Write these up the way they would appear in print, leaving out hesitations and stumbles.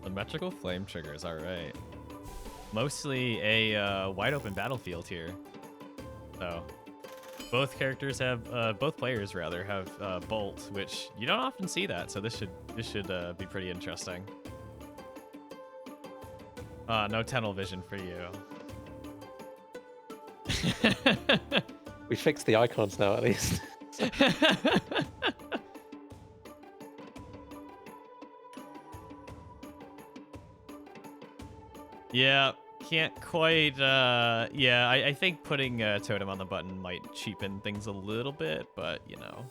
Symmetrical flame triggers, alright. Mostly a wide open battlefield here. So both characters have, both players rather, have bolt, which you don't often see that, so this should be pretty interesting. No tunnel vision for you. We fixed the icons now, at least. Yeah, can't quite, yeah, I think putting a totem on the button might cheapen things a little bit, but, you know.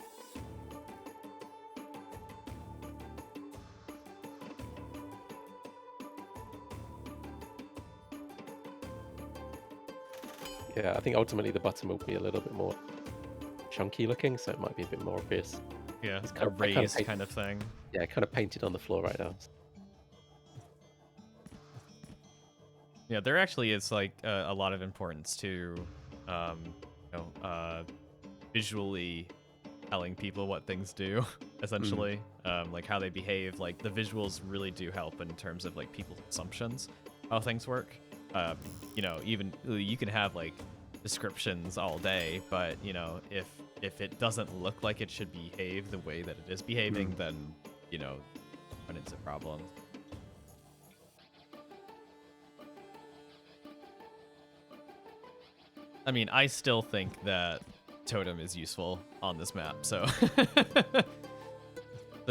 Yeah, I think ultimately the button will be a little bit more chunky looking, so it might be a bit more obvious. Yeah, It's a raised kind of thing. Yeah, kind of painted on the floor right now. Yeah, there actually is like a lot of importance to, visually telling people what things do, essentially, like how they behave. Like the visuals really do help in terms of like people's assumptions, how things work. You know, even you can have like descriptions all day, but you know, if it doesn't look like it should behave the way that it is behaving, then you know, run into problems. I mean, I still think that totem is useful on this map, so so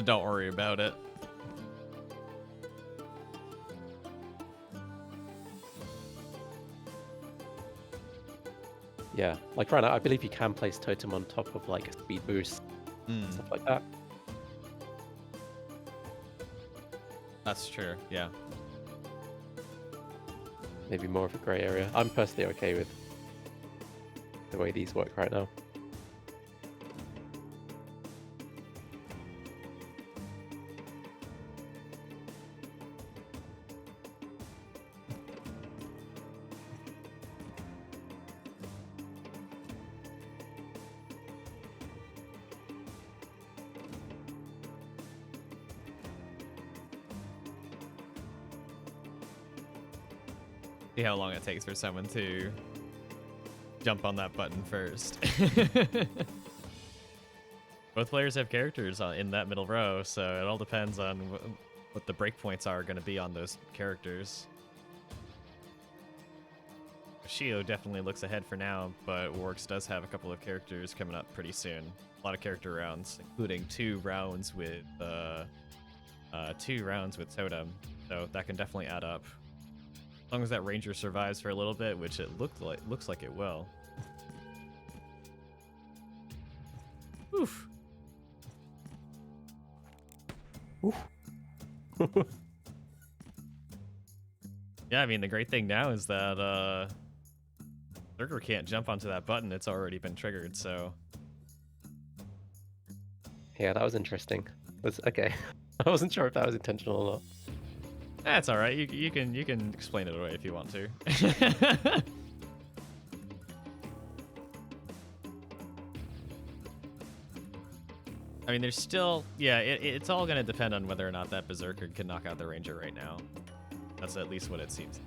don't worry about it. Yeah, like right now, I believe you can place totem on top of like a speed boost, stuff like that. That's true, yeah. Maybe more of a grey area. I'm personally okay with the way these work right now. See how long it takes for someone to jump on that button first. Both players have characters in that middle row, so it all depends on what the breakpoints are going to be on those characters. Shio definitely looks ahead for now, but Works does have a couple of characters coming up pretty soon. A lot of character rounds, including 2 rounds with Totem, so that can definitely add up. As long as that Ranger survives for a little bit, which it looks like it will. Oof. Oof. Yeah, I mean, the great thing now is that Zerker can't jump onto that button. It's already been triggered, so... Yeah, that was interesting. Okay. I wasn't sure if that was intentional or not. That's all right. You can explain it away if you want to. I mean, there's still, yeah. It's all gonna depend on whether or not that Berserker can knock out the Ranger right now. That's at least what it seems.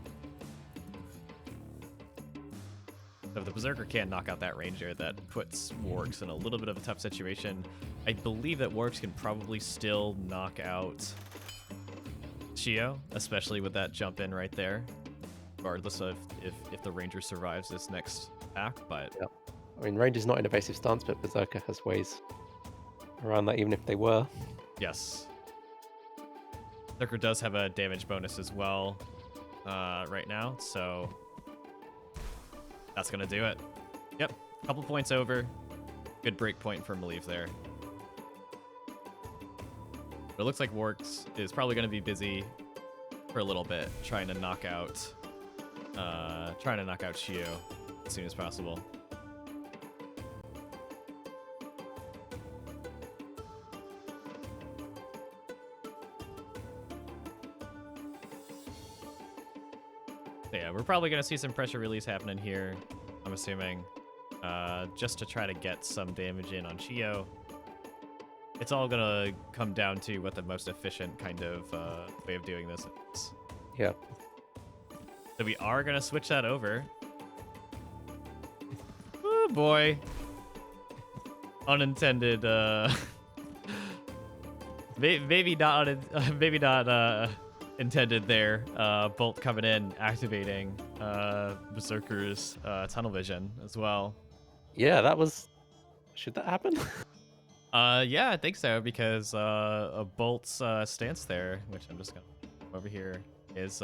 So if the Berserker can't knock out that Ranger, that puts Wargs in a little bit of a tough situation. I believe that Wargs can probably still knock out Shio, especially with that jump in right there, regardless of if the Ranger survives this next attack. But yeah. I mean, Ranger's not an evasive stance, but Berserker has ways around that, even if they were. Yes. Berserker does have a damage bonus as well right now, so that's gonna do it. Yep, couple points over. Good break point for Malieve there. But it looks like Works is probably going to be busy for a little bit, trying to knock out Shio as soon as possible. So yeah, we're probably going to see some pressure release happening here, I'm assuming, just to try to get some damage in on Shio. it's all gonna come down to what the most efficient kind of way of doing this is. Yeah. So we are gonna switch that over. Oh boy. Unintended. Maybe not. Maybe not. Intended there. Bolt coming in, activating Berserker's tunnel vision as well. Yeah, that was. Should that happen? Yeah, I think so because a Bolt's stance there, which I'm just gonna over here, is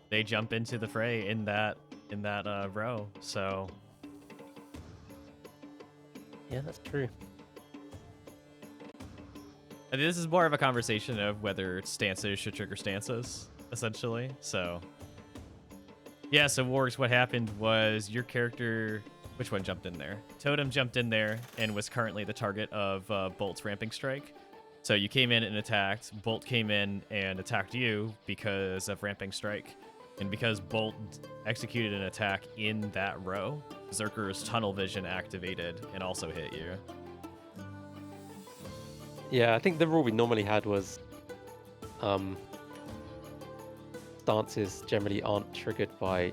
they jump into the fray in that row. So Yeah, that's true. I think this is more of a conversation of whether stances should trigger stances, essentially. So yeah, so Wargs, what happened was your character, which one jumped in there? Totem jumped in there and was currently the target of Bolt's ramping strike. So you came in and attacked. Bolt came in and attacked you because of ramping strike. And because Bolt executed an attack in that row, Berserker's tunnel vision activated and also hit you. Yeah, I think the rule we normally had was stances generally aren't triggered by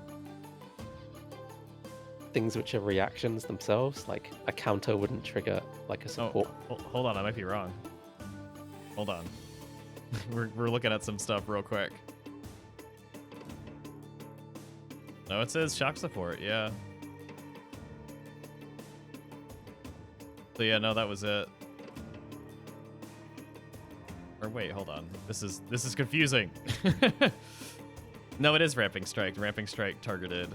things which are reactions themselves. Like a counter wouldn't trigger like a support. Hold on, I might be wrong. Hold on. we're looking at some stuff real quick. No, it says shock support, yeah. So yeah, no, that was it. Or wait, hold on. This is confusing. No, it is ramping strike. Ramping strike targeted.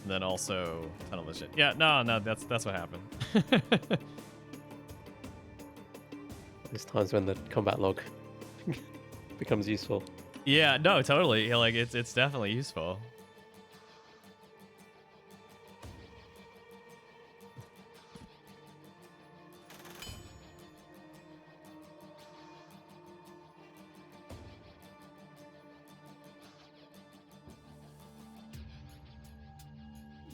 And then also tunnel vision. Yeah, no, that's what happened. There's times when the combat log becomes useful. Yeah, no, totally. Like it's definitely useful.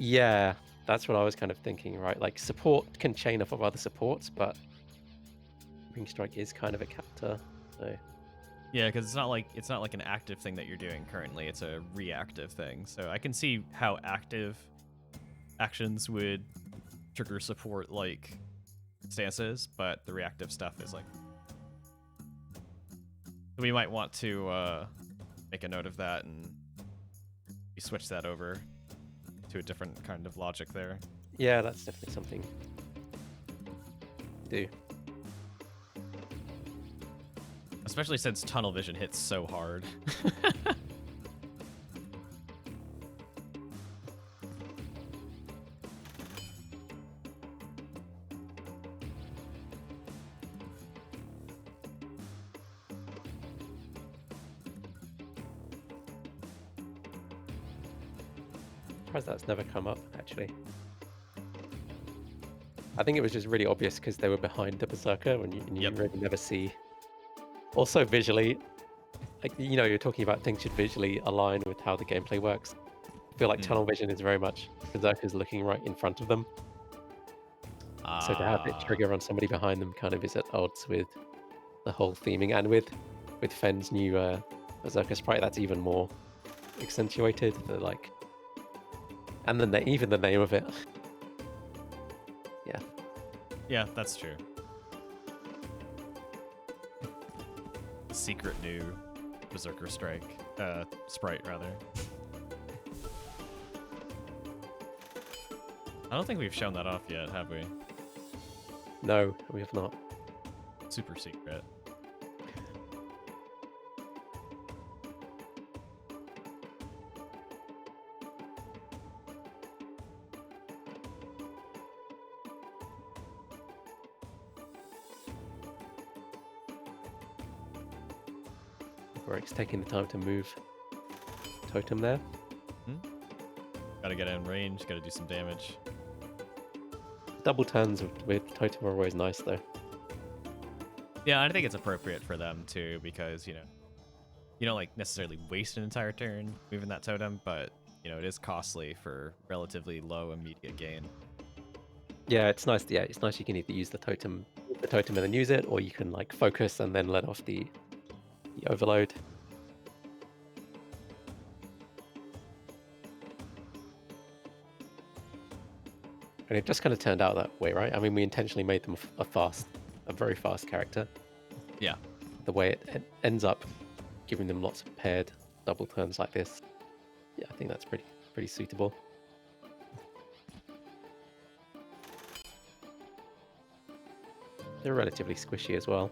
Yeah, that's what I was kind of thinking, right? Like support can chain off of other supports, but Ring Strike is kind of a counter. So Yeah, because it's not like an active thing that you're doing currently. It's a reactive thing. So I can see how active actions would trigger support like stances, but the reactive stuff is like. We might want to make a note of that and switch that over to a different kind of logic there. yeah, that's definitely something to do. Especially since tunnel vision hits so hard. Surprised that's never come up, actually. I think it was just really obvious because they were behind the Berserker and you Yep. really never see. Also visually, like, you know, you're talking about things should visually align with how the gameplay works. I feel like tunnel vision is very much Berserkers looking right in front of them. So to have it trigger on somebody behind them kind of is at odds with the whole theming, and with Fenn's new Berserker sprite, that's even more accentuated. The like, and then even the name of it. Yeah. Yeah, that's true. Secret new Berserker strike, sprite rather. I don't think we've shown that off yet, have we? No, we have not. Super secret. It's taking the time to move totem there. Gotta get in range, gotta do some damage. Double turns with totem are always nice though. Yeah, I think it's appropriate for them too, because you don't like necessarily waste an entire turn moving that totem, but it is costly for relatively low immediate gain. Yeah, it's nice. Yeah, it's nice you can either use the totem the totem and then use it, or you can like focus and then let off the overload. And it just kind of turned out that way, right? I mean, we intentionally made them a very fast character. Yeah. The way it ends up giving them lots of paired double turns like this, yeah, I think that's pretty suitable. They're relatively squishy as well.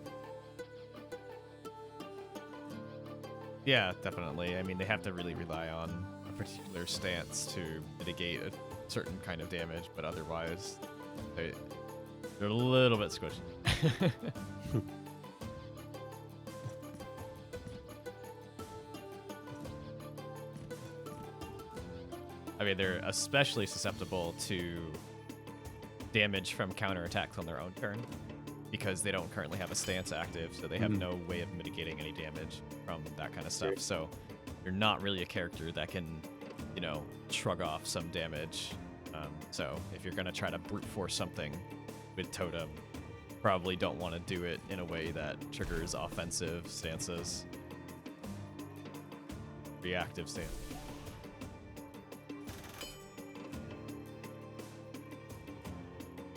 Yeah, definitely. I mean, they have to really rely on a particular stance to mitigate a certain kind of damage, but otherwise, they're a little bit squishy. I mean, they're especially susceptible to damage from counterattacks on their own turn because they don't currently have a stance active, so they have no way of mitigating any damage from that kind of stuff. So you're not really a character that can, you know, shrug off some damage. So if you're going to try to brute force something with Totem, probably don't want to do it in a way that triggers offensive stances. Reactive stance.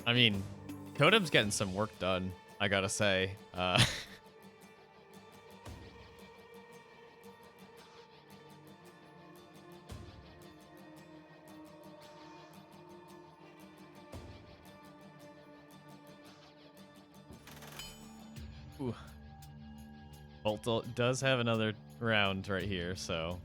I mean, Totem's getting some work done, I gotta say. Ooh. Bolt does have another round right here, so...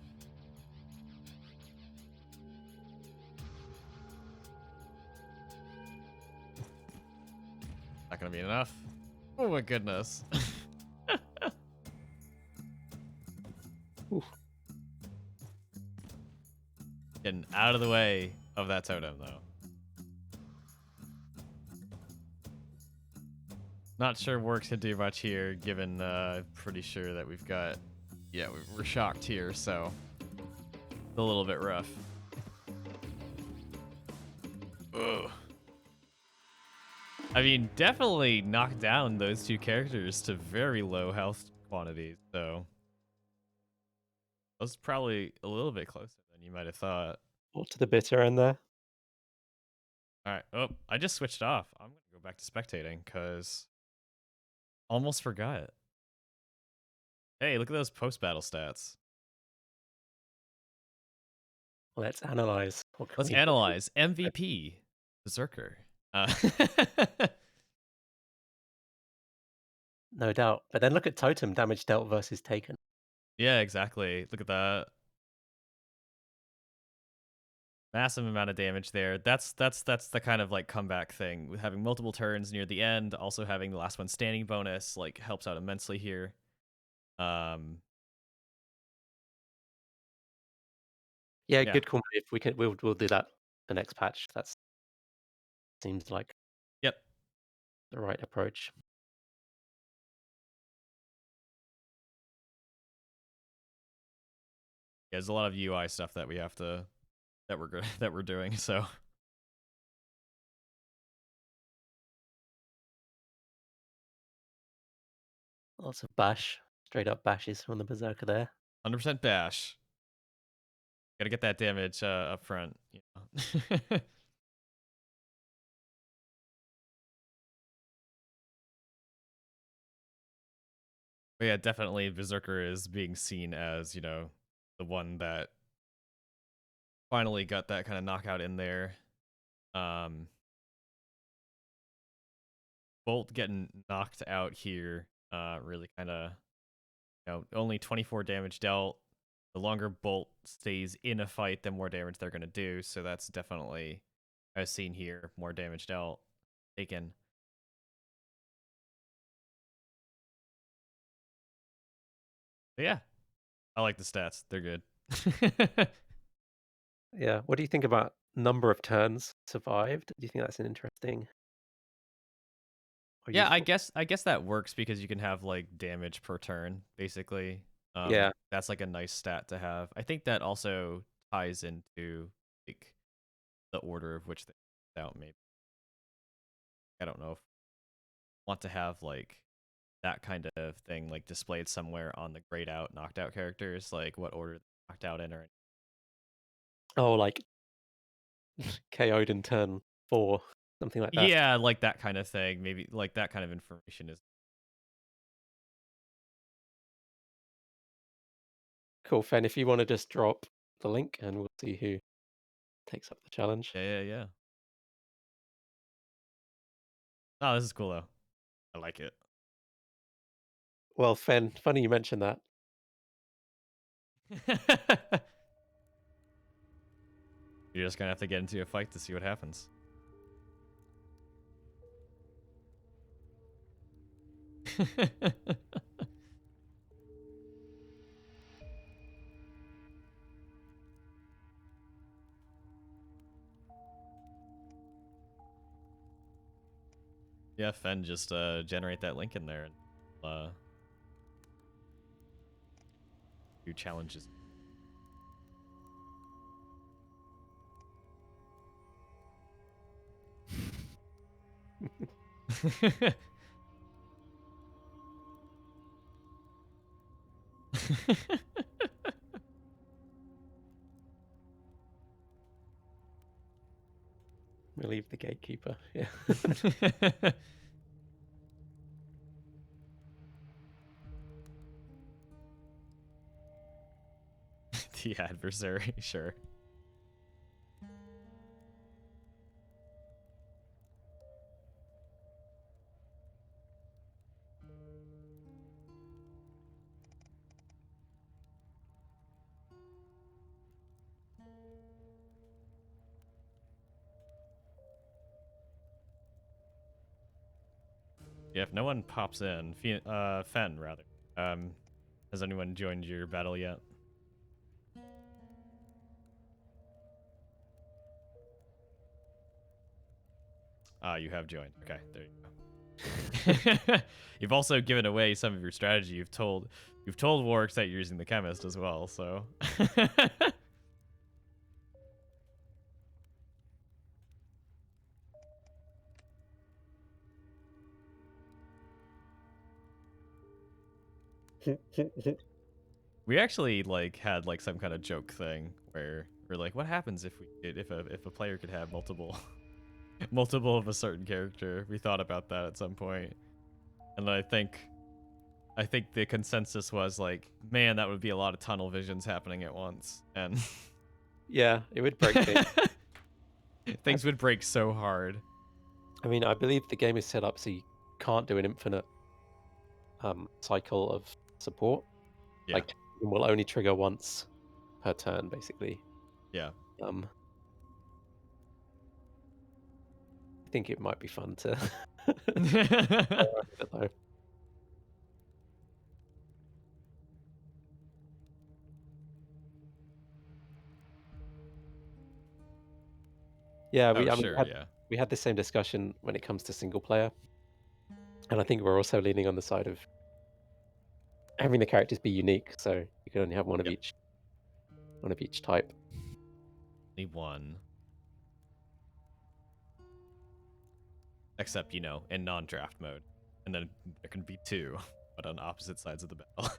Not gonna be enough. Oh my goodness. Getting out of the way of that totem, though. Not sure Works can do much here, given pretty sure that we've got... Yeah, we're shocked here, so... It's a little bit rough. Ugh. I mean, definitely knocked down those two characters to very low health quantities, so... That was probably a little bit closer than you might have thought. Or to the bitter end there. Alright, oh, I just switched off. I'm gonna go back to spectating, because... Almost forgot. Hey, look at those post-battle stats. Let's analyze. Let's analyze. MVP. Berserker. No doubt. But then look at totem damage dealt versus taken. Yeah, exactly. Look at that. Massive amount of damage there. That's the kind of like comeback thing. With having multiple turns near the end, also having the last one standing bonus, like helps out immensely here. Yeah, good call. If we can, we'll do that the next patch. That seems like Yep. the right approach. Yeah, there's a lot of UI stuff that we have to that we're doing, so Lots of bash, straight up bashes from the berserker there. 100% bash. Gotta get that damage up front. You know? But yeah, definitely Berserker is being seen as, you know, the one that finally got that kind of knockout in there. Bolt getting knocked out here really kind of, you know, only 24 damage dealt. The longer Bolt stays in a fight, the more damage they're going to do. So that's definitely, as seen here, more damage dealt taken. But yeah, I like the stats. They're good. Yeah. What do you think about number of turns survived? Do you think that's an interesting or Yeah, useful? I guess that works because you can have like damage per turn, basically. Yeah. That's like a nice stat to have. I think that also ties into like the order of which they out. Maybe I don't know if want to have like that kind of thing like displayed somewhere on the grayed out, knocked out characters, like what order they're knocked out in, or Oh, like KO'd in turn 4, something like that. yeah, like that kind of thing. Maybe like that kind of information is Cool, Fen. If you want to just drop the link, and we'll see who takes up the challenge. yeah. Oh, this is cool though. I like it. Well, Fen, funny you mentioned that. You're just gonna have to get into a fight to see what happens. Yeah, Fen, just generate that link in there and do challenges. Relieve the gatekeeper. Yeah. The adversary, sure. Yeah, if no one pops in, Fen rather. Has anyone joined your battle yet? You have joined. Okay, there you go. You've also given away some of your strategy. You've told Warwick that you're using the chemist as well, so we actually like had like some kind of joke thing where we're like, what happens if a player could have multiple multiple of a certain character? We thought about that at some point, and I think the consensus was like, man, that would be a lot of tunnel visions happening at once, and Yeah, it would break things. things would break so hard. I mean, I believe the game is set up so you can't do an infinite cycle of support. Yeah. Like, it will only trigger once per turn, basically. Yeah. I think it might be fun to play around with it, though. Yeah, Oh, sure, yeah. we had the same discussion when it comes to single player, and I think we're also leaning on the side of having the characters be unique, so you can only have one of each type. Only one. Except, in non-draft mode. And then there can be two, but on opposite sides of the battle.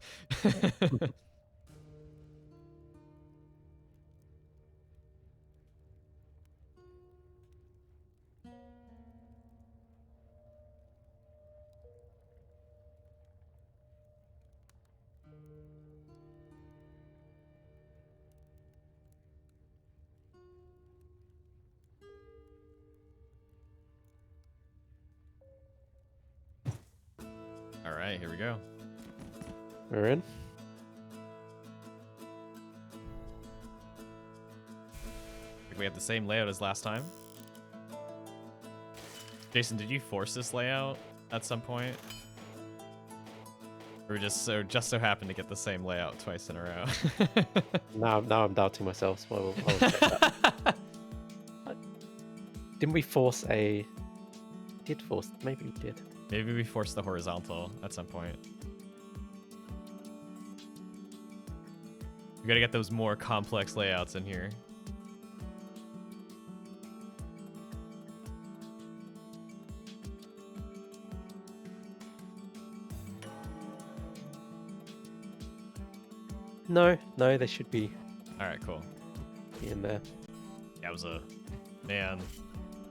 All right, here we go. We're in. We have the same layout as last time. Jason, did you force this layout at some point? Or just so happened to get the same layout twice in a row? Now I'm doubting myself, so I'll check that. Didn't we force a... Did force... Maybe we did. Maybe we forced the horizontal at some point. We gotta get those more complex layouts in here. No, they should All right, cool. be in there. That was a man.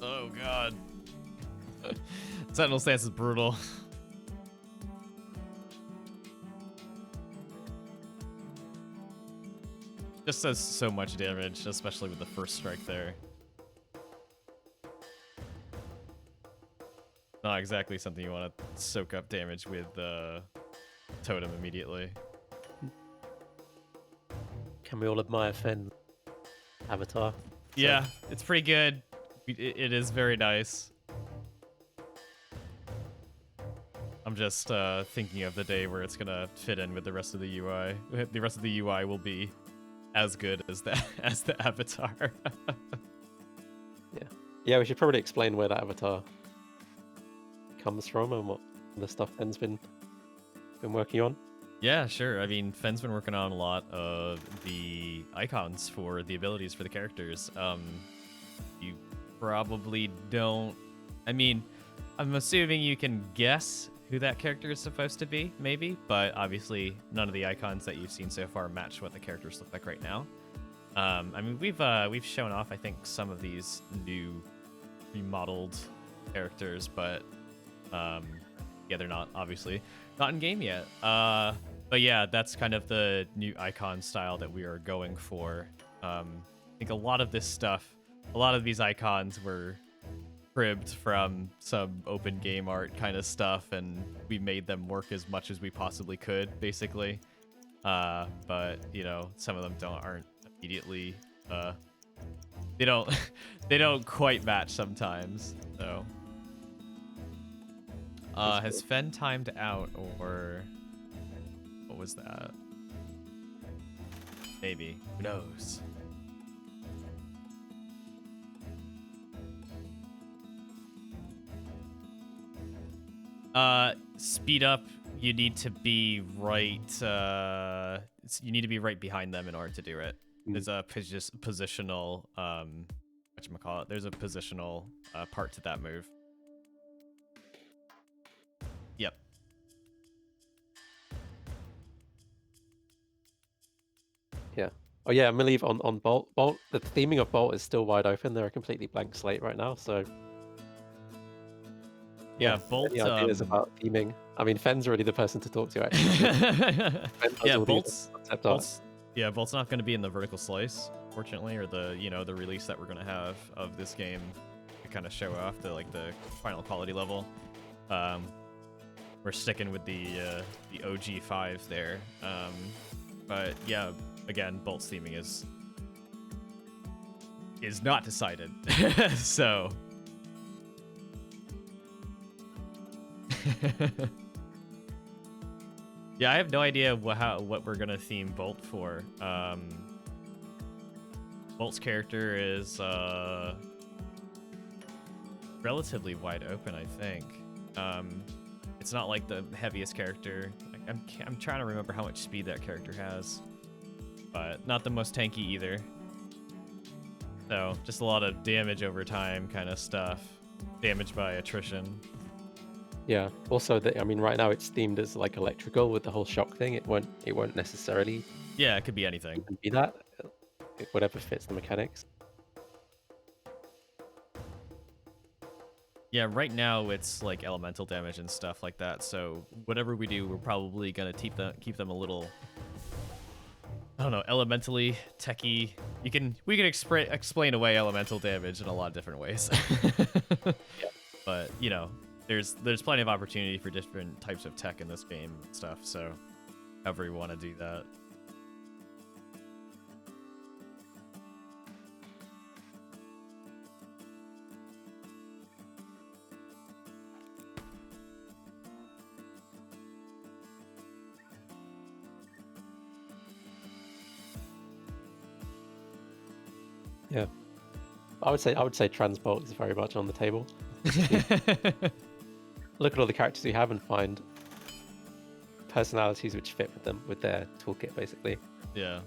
Oh god. Sentinel stance is brutal. Just does so much damage, especially with the first strike there. Not exactly something you want to soak up damage with Totem immediately. Can we all admire Fenn's avatar? Yeah, it's pretty good. It is very nice. I'm just thinking of the day where it's gonna fit in with the rest of the UI. The rest of the UI will be as good as the avatar. Yeah, we should probably explain where that avatar comes from and what the stuff Fenn's been working on. Yeah, sure. I mean, Fenn's been working on a lot of the icons for the abilities for the characters. You probably don't. I mean, I'm assuming you can guess who that character is supposed to be, maybe, but obviously none of the icons that you've seen so far match what the characters look like right now. I mean, we've shown off, I think, some of these new remodeled characters, but yeah, they're not obviously not in game yet. But yeah, that's kind of the new icon style that we are going for. I think a lot of this stuff, a lot of these icons were cribbed from some open game art kind of stuff, and we made them work as much as we possibly could, basically. But you know, some of them aren't immediately. They don't they don't quite match sometimes. So, has Fen timed out, or what was that? Maybe. Who knows? Speed up. You need to be right. You need to be right behind them in order to do it. There's a positional. Whatchamacallit? There's a positional part to that move. Yep. Yeah. Oh yeah, I believe on Bolt. The theming of Bolt is still wide open. They're a completely blank slate right now. So yeah, Bolt. Any ideas about theming? I mean, Fenn's really the person to talk to. Actually, yeah, Bolt's not going to be in the vertical slice, fortunately, or the release that we're going to have of this game to kind of show off the final quality level. We're sticking with the OG 5 there, but yeah, again, Bolt's theming is not decided, so. Yeah, I have no idea what we're gonna theme Bolt for. Bolt's character is relatively wide open, I think. It's not like the heaviest character. I'm trying to remember how much speed that character has, but not the most tanky either. So just a lot of damage over time kind of stuff. Damage by attrition. Yeah. Also, I mean, right now it's themed as like electrical with the whole shock thing. It won't necessarily. Yeah, it could be anything. Be that. Whatever fits the mechanics. Yeah, right now it's like elemental damage and stuff like that. So whatever we do, we're probably gonna keep them a little, I don't know, elementally techy. We can explain away elemental damage in a lot of different ways. Yeah. But you know, there's plenty of opportunity for different types of tech in this game and stuff. So however you want to do that. Yeah. I would say Transbolt is very much on the table. Look at all the characters we have and find personalities which fit with them, with their toolkit, basically. Yeah.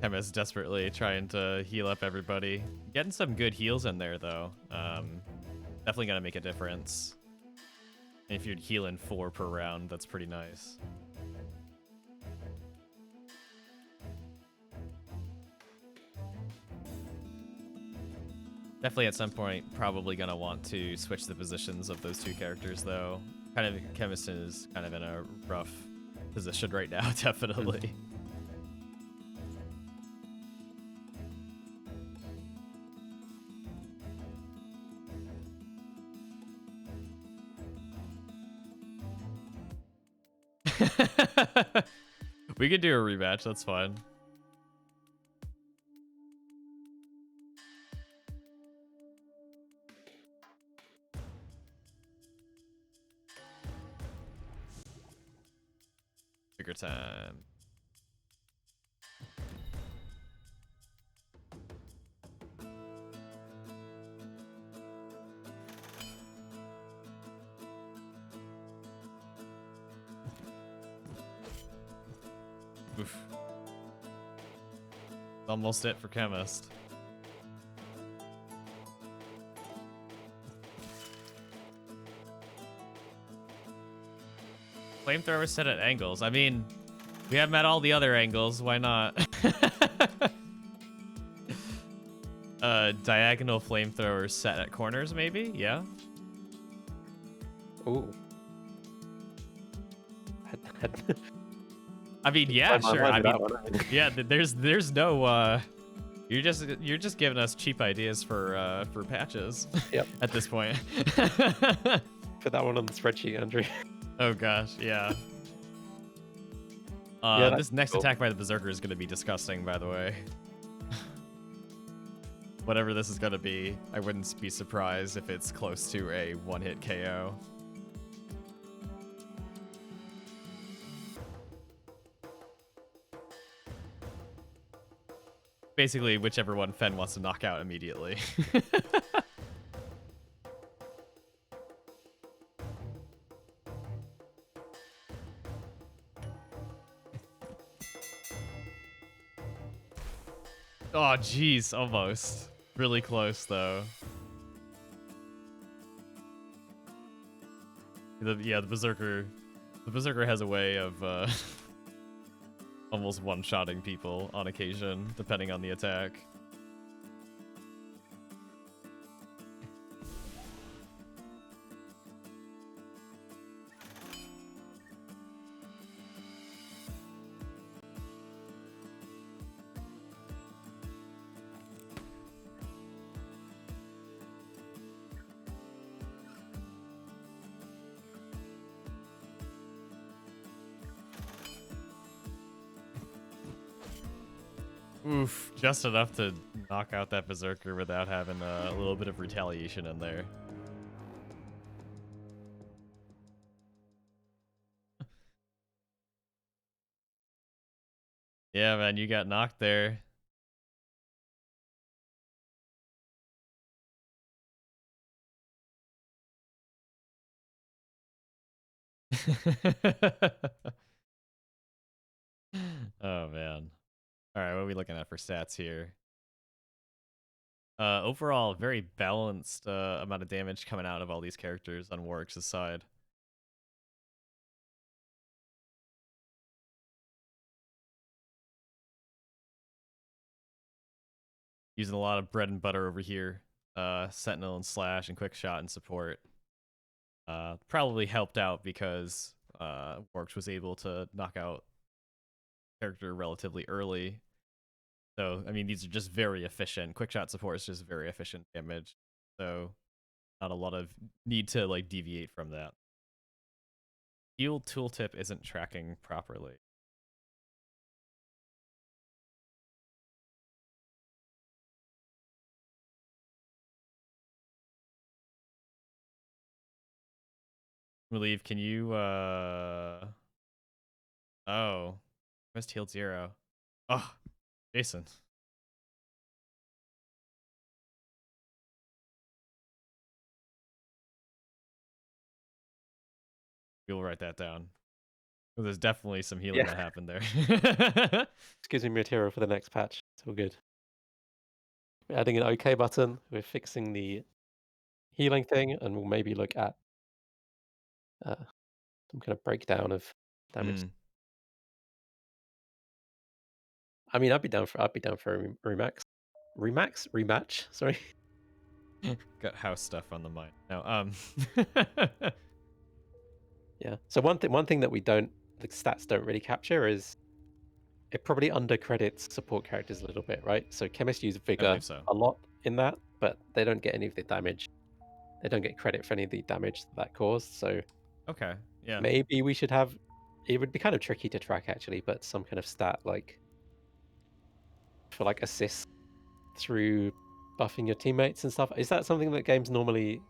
Chemist desperately trying to heal up everybody. Getting some good heals in there though. Definitely gonna make a difference. And if you're healing 4 per round, that's pretty nice. Definitely at some point, probably gonna want to switch the positions of those 2 characters though. Kind of, Chemist is kind of in a rough position right now, definitely. We could do a rematch, that's fine. Bigger time. Oof. Almost it for Chemist. Flamethrower set at angles. I mean, we have met all the other angles. Why not? Diagonal flamethrower set at corners, maybe? Yeah. Ooh. I mean, yeah, Blown my sure. mind I with mean, that one. yeah. There's no. You're just giving us cheap ideas for patches. Yep. At this point. Put that one on the spreadsheet, Andrew. Oh gosh, yeah. Yeah, This next cool. attack by the Berserker is gonna be disgusting, by the way. Whatever this is gonna be, I wouldn't be surprised if it's close to a one-hit KO. Basically, whichever one Fen wants to knock out immediately. Oh, jeez, almost. Really close, though. The Berserker has a way of almost one-shotting people on occasion, depending on the attack. Oof, just enough to knock out that Berserker without having a little bit of retaliation in there. Yeah, man, you got knocked there. Oh, man. All right, what are we looking at for stats here? Overall, very balanced amount of damage coming out of all these characters on Warwick's side. Using a lot of bread and butter over here. Sentinel and Slash and Quick Shot and support. Probably helped out because Warwick was able to knock out character relatively early. So, I mean, these are just very efficient. Quick Shot support is just very efficient damage. So, not a lot of need to like deviate from that. Heal tooltip isn't tracking properly. Relieve, can you oh. Missed healed 0. Oh, Jason. We'll write that down. There's definitely some healing Yeah. that happened there. This gives me material for the next patch. It's all good. We're adding an OK button. We're fixing the healing thing, and we'll maybe look at uh, some kind of breakdown of damage. Mm. I mean, I'd be down for a rematch. Sorry. Got house stuff on the mind. No, Yeah. So one thing that the stats don't really capture is it probably undercredits support characters a little bit, right? So chemists use I vigor believe so. a lot in that, but they don't get any of the damage. They don't get credit for any of the damage that caused. So Okay, yeah. maybe we should have. It would be kind of tricky to track actually, but some kind of stat like for like assists through buffing your teammates and stuff. Is that something that games normally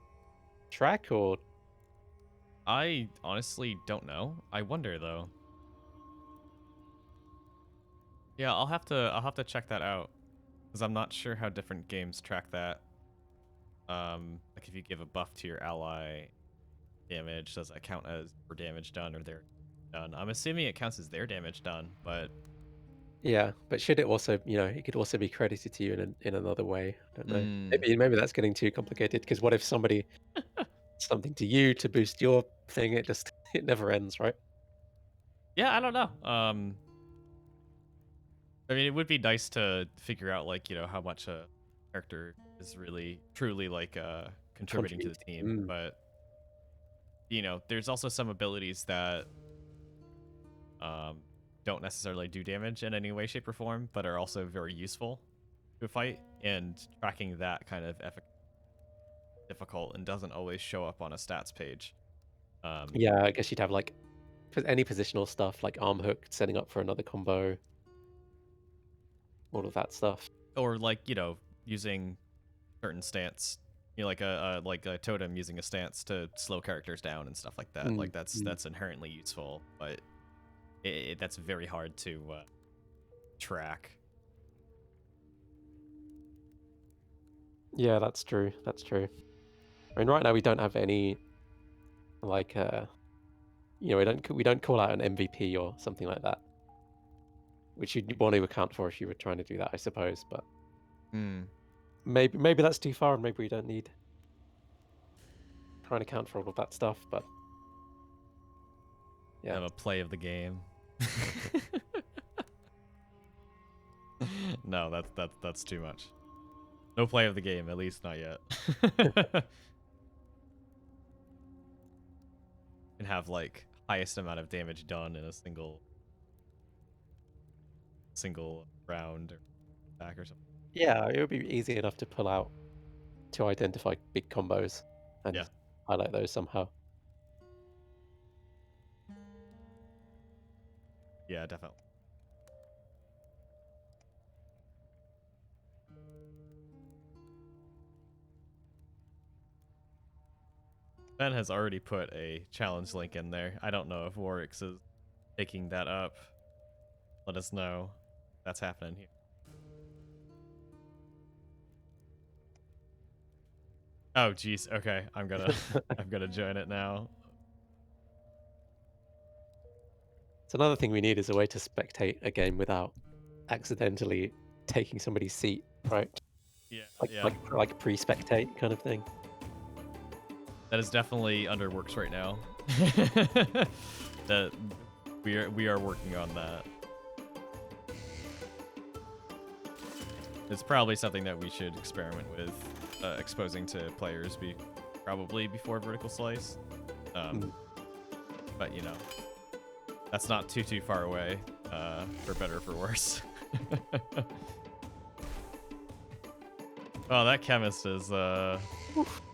track or? I honestly don't know. I wonder though. Yeah, I'll have to check that out because I'm not sure how different games track that. Like if you give a buff to your ally damage, does that count as for damage done or their done? I'm assuming it counts as their damage done, but Yeah, but should it also, it could also be credited to you in another way. I don't know. mm, Maybe that's getting too complicated because what if somebody something to you to boost your thing? It just it never ends, right? yeah, I don't know. I mean, it would be nice to figure out like how much a character is really truly like contributing to the Contribute. team, Mm. but there's also some abilities that um, don't necessarily do damage in any way, shape, or form, but are also very useful to a fight. And tracking that kind of difficult and doesn't always show up on a stats page. Yeah, I guess you'd have like any positional stuff like arm hook, setting up for another combo, all of that stuff. Or like using certain stance, like a totem using a stance to slow characters down and stuff like that. Mm, Like that's mm. that's inherently useful, but that's very hard to track. Yeah, that's true. That's true. I mean, right now we don't have any like we don't call out an MVP or something like that, which you'd want to account for if you were trying to do that, I suppose. But Hmm. maybe that's too far, and maybe we don't need trying to account for all of that stuff. But yeah, Have a play of the game. No, that's too much. No play of the game, at least not yet. And have like highest amount of damage done in a single round or attack or something. yeah, it would be easy enough to pull out to identify big combos Yeah, and highlight those somehow. yeah, definitely. Ben has already put a challenge link in there. I don't know if Warwick's is picking that up. Let us know if that's happening here. Oh, jeez. Okay, I'm gonna join it now. So another thing we need is a way to spectate a game without accidentally taking somebody's seat, right? Yeah, Like yeah. like pre-spectate kind of thing. That is definitely under works right now. That we are working on that. It's probably something that we should experiment with, exposing to players probably before vertical slice. Mm. But that's not too far away, for better or for worse. Oh, that chemist is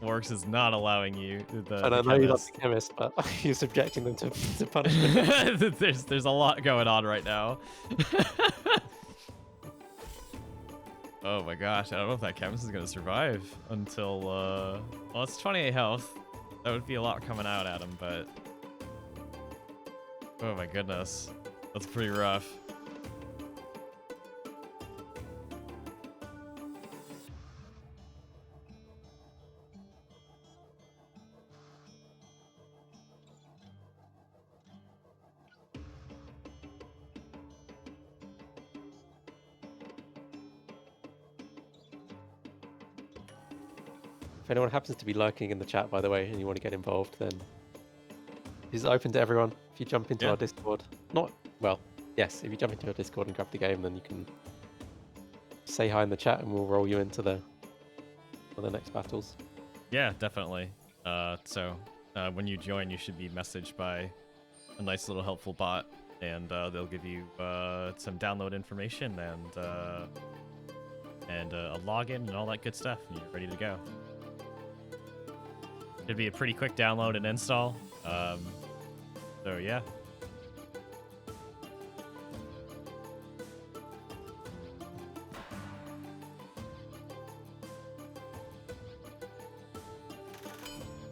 works is not allowing you And the I know you love chemist. the chemist, but you're subjecting them to punishment. There's a lot going on right now. Oh my gosh, I don't know if that chemist is gonna survive until well, it's 28 health. That would be a lot coming out at him, but oh my goodness, that's pretty rough. anyone happens to be lurking in the chat, by the way, and you want to get involved, then it's open to everyone. If you jump into Yeah. our Discord, yes, if you jump into our Discord and grab the game, then you can say hi in the chat, and we'll roll you into the next battles. Yeah, definitely. So when you join, you should be messaged by a nice little helpful bot, and they'll give you some download information and a login and all that good stuff, and you're ready to go. It'd be a pretty quick download and install. So yeah.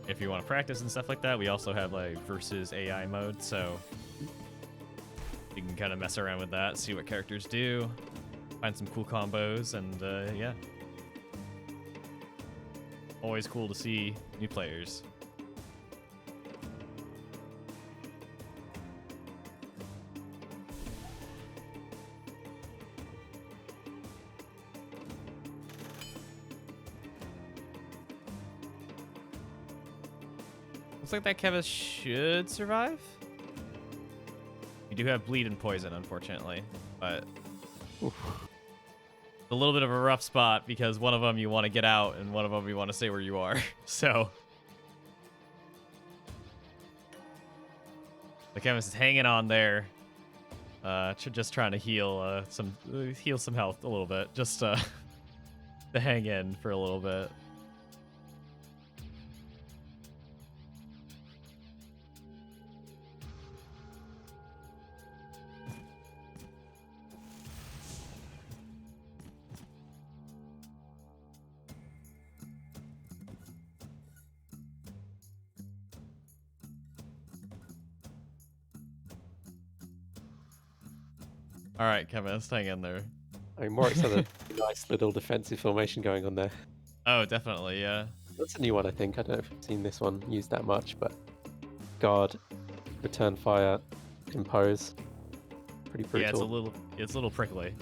If you want to practice and stuff like that, we also have like versus AI mode, so you can kind of mess around with that, see what characters do, find some cool combos, and yeah. Always cool to see new players. Looks like that Kevin should survive. You do have bleed and poison, unfortunately, but Oof. a little bit of a rough spot because one of them you want to get out and one of them you want to stay where you are. So the chemist is hanging on there, just trying to heal some health a little bit, just to hang in for a little bit. All right, chemist, hang in there. I mean, Morix had a nice little defensive formation going on there. Oh, definitely, yeah. That's a new one, I think. I don't know if I've seen this one used that much, but guard, return fire, impose. Pretty brutal. Yeah, it's a little prickly.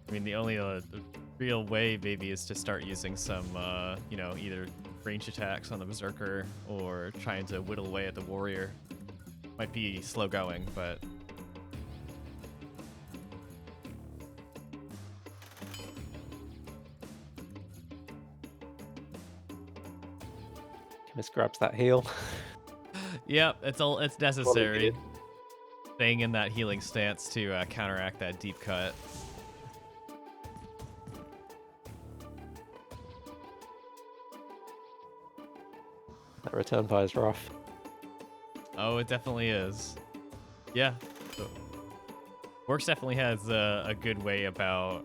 I mean, the only real way maybe is to start using some, either range attacks on the berserker or trying to whittle away at the warrior. Might be slow going, but Chemist grabs that heal. yep, it's necessary. Staying in that healing stance to counteract that deep cut. That return fire is rough. Oh, it definitely is. Yeah. So, Works definitely has a good way about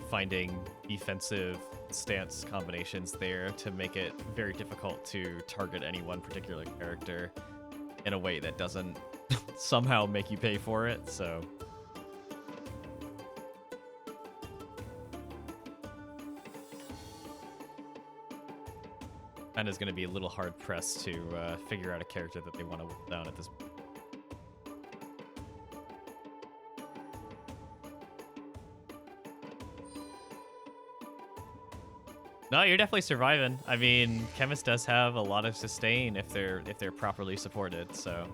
finding defensive stance combinations there to make it very difficult to target any one particular character in a way that doesn't somehow make you pay for it, so... And is going to be a little hard pressed to figure out a character that they want to whittle down at this point. No, you're definitely surviving. I mean, Chemist does have a lot of sustain if they're properly supported, so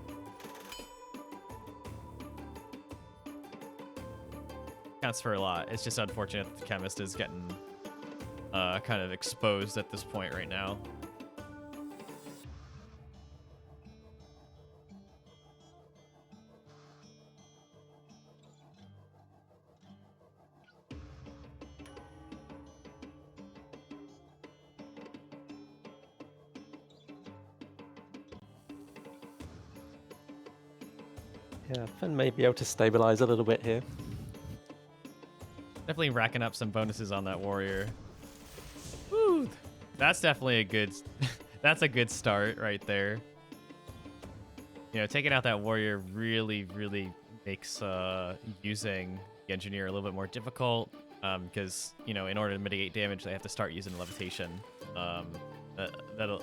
counts for a lot. It's just unfortunate that the Chemist is getting kind of exposed at this point right now. Yeah, Finn may be able to stabilize a little bit here. Definitely racking up some bonuses on that warrior. Woo! That's definitely a good... that's a good start right there. You know, taking out that warrior really, really makes using the engineer a little bit more difficult. Because, you know, in order to mitigate damage, they have to start using levitation. That'll...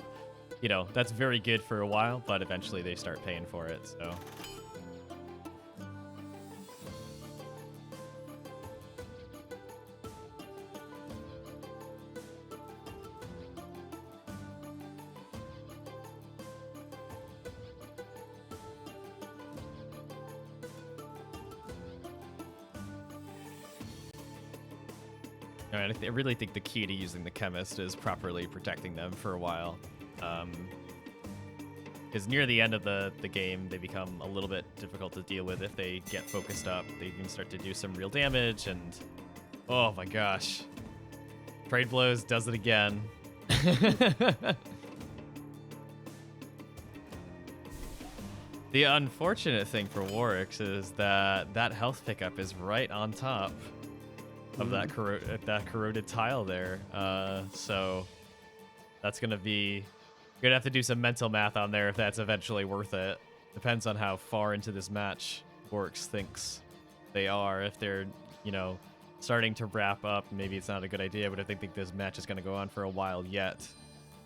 You know, that's very good for a while, but eventually they start paying for it, so... I mean, I really think the key to using the chemist is properly protecting them for a while. Because near the end of the game, they become a little bit difficult to deal with if they get focused up. They can start to do some real damage, and oh my gosh. Trade Blows does it again. The unfortunate thing for Warwick's is that health pickup is right on top of that corroded tile there. So that's gonna be, you're gonna have to do some mental math on there if that's eventually worth it. Depends on how far into this match Warwick's thinks they are. If they're, you know, starting to wrap up, maybe it's not a good idea. But if they think this match is gonna go on for a while yet,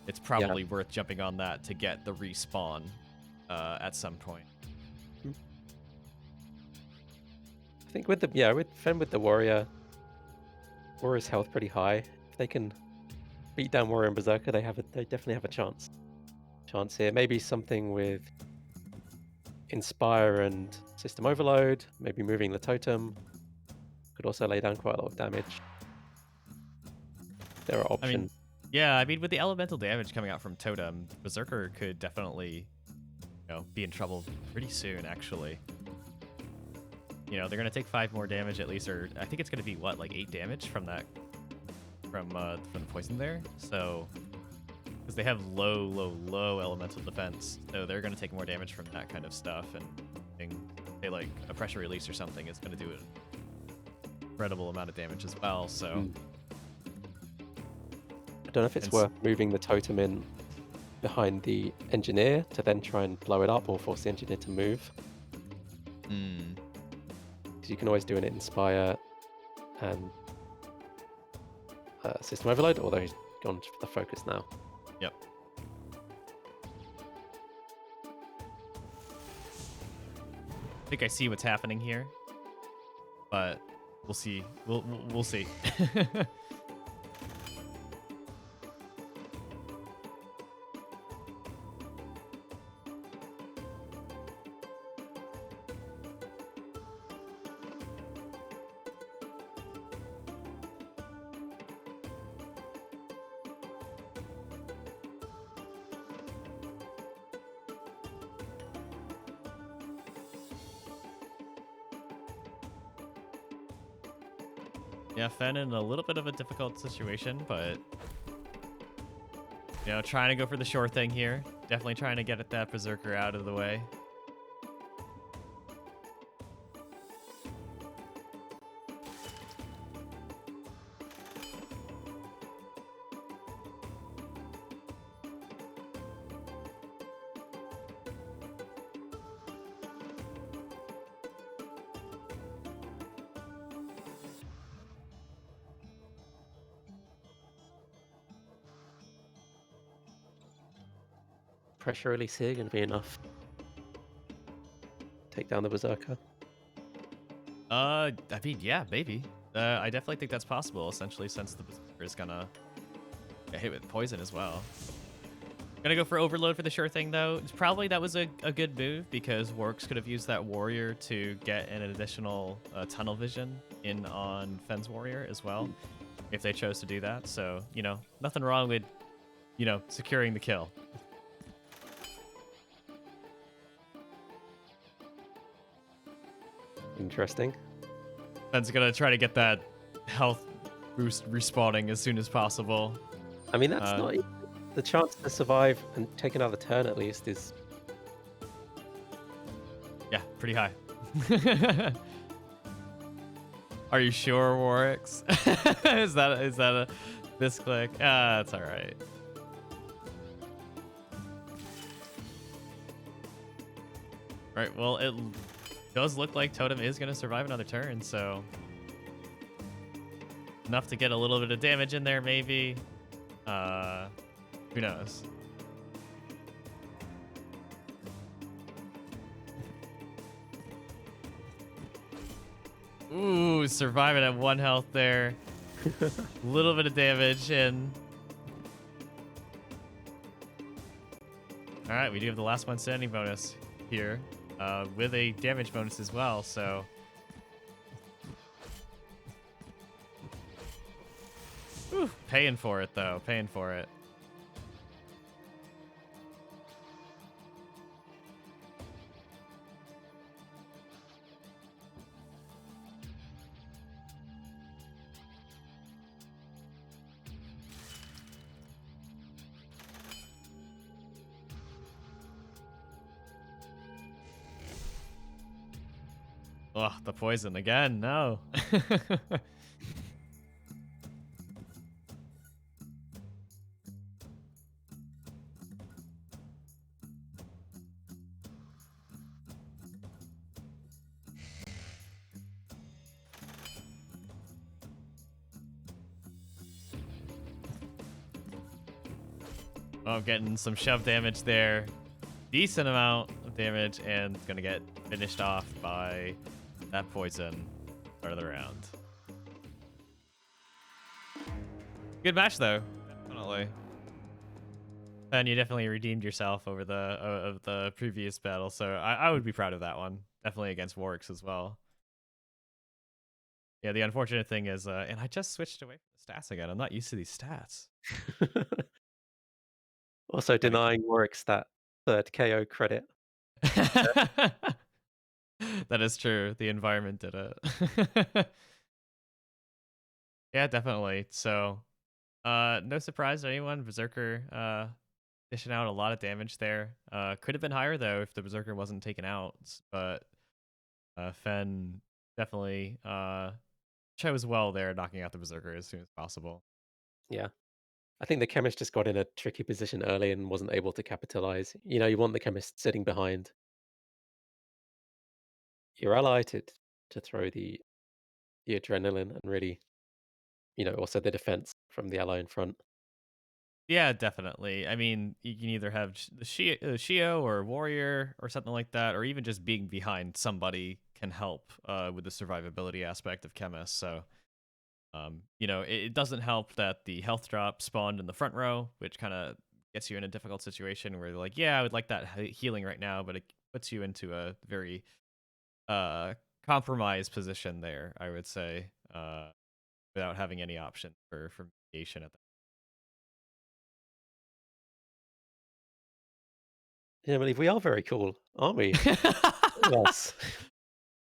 it's probably worth jumping on that to get the respawn at some point. I think with the with the Warrior's health pretty high. If they can beat down Warrior and Berserker, they definitely have a chance here. Maybe something with Inspire and System Overload, maybe moving the totem. Could also lay down quite a lot of damage. There are options. I mean, with the elemental damage coming out from Totem, Berserker could definitely, you know, be in trouble pretty soon, actually. You know, they're going to take 5 more damage at least, or I think it's going to be, what, like 8 damage from that, from the poison there? So, because they have low elemental defense, so they're going to take more damage from that kind of stuff, and say, like, a pressure release or something is going to do an incredible amount of damage as well, so... I don't know if it's worth moving the totem in behind the engineer to then try and blow it up or force the engineer to move. Because you can always do an Inspire and System Overload, although he's gone for the focus now. Yep. I think I see what's happening here, but we'll see. We'll see. Yeah, Fen in a little bit of a difficult situation, but, you know, trying to go for the sure thing here. Definitely trying to get that Berserker out of the way. Pressure release here going to be enough. Take down the Berserker. I mean, yeah, maybe. I definitely think that's possible, essentially, since the Berserker is gonna get hit with poison as well. Gonna go for Overload for the sure thing, though. Probably that was a good move, because Warwick's could have used that Warrior to get an additional tunnel vision in on Fen's Warrior as well, if they chose to do that. So, you know, nothing wrong with, you know, securing the kill. Interesting. Ben's gonna try to get that health boost respawning as soon as possible. I mean, that's not the chance to survive and take another turn at least is... Yeah, pretty high. Are you sure, Warwick's? is that a misclick? That's all right. All right, well, it does look like Totem is going to survive another turn, so enough to get a little bit of damage in there, maybe. Who knows? Ooh, surviving at 1 health there. A little bit of damage, and all right, we do have the last one standing bonus here. With a damage bonus as well, so Whew, paying for it though, paying for it. Ugh, the poison again, no. Oh, I'm getting some shove damage there. Decent amount of damage, and it's gonna get finished off by that poison. Start of the round. Good match though, definitely. And you definitely redeemed yourself over the of the previous battle, so I would be proud of that one. Definitely against Warwick's as well. Yeah, the unfortunate thing is, and I just switched away from the stats again. I'm not used to these stats. Also denying Warwick's that third KO credit. That is true. The environment did it. Yeah, definitely. So, no surprise to anyone. Berserker dishing out a lot of damage there. Could have been higher though if the Berserker wasn't taken out, but Fen definitely chose well there, knocking out the Berserker as soon as possible. Yeah. I think the chemist just got in a tricky position early and wasn't able to capitalize. You know, you want the chemist sitting behind your ally to throw the adrenaline and really, also the defense from the ally in front. Yeah, definitely. I mean, you can either have the Shio or Warrior or something like that, or even just being behind somebody can help with the survivability aspect of Chemist. So, it doesn't help that the health drop spawned in the front row, which kind of gets you in a difficult situation where you're like, yeah, I would like that healing right now, but it puts you into a very compromised position there, I would say, without having any option for mitigation at that. Yeah, I believe we are very cool, aren't we? Yes.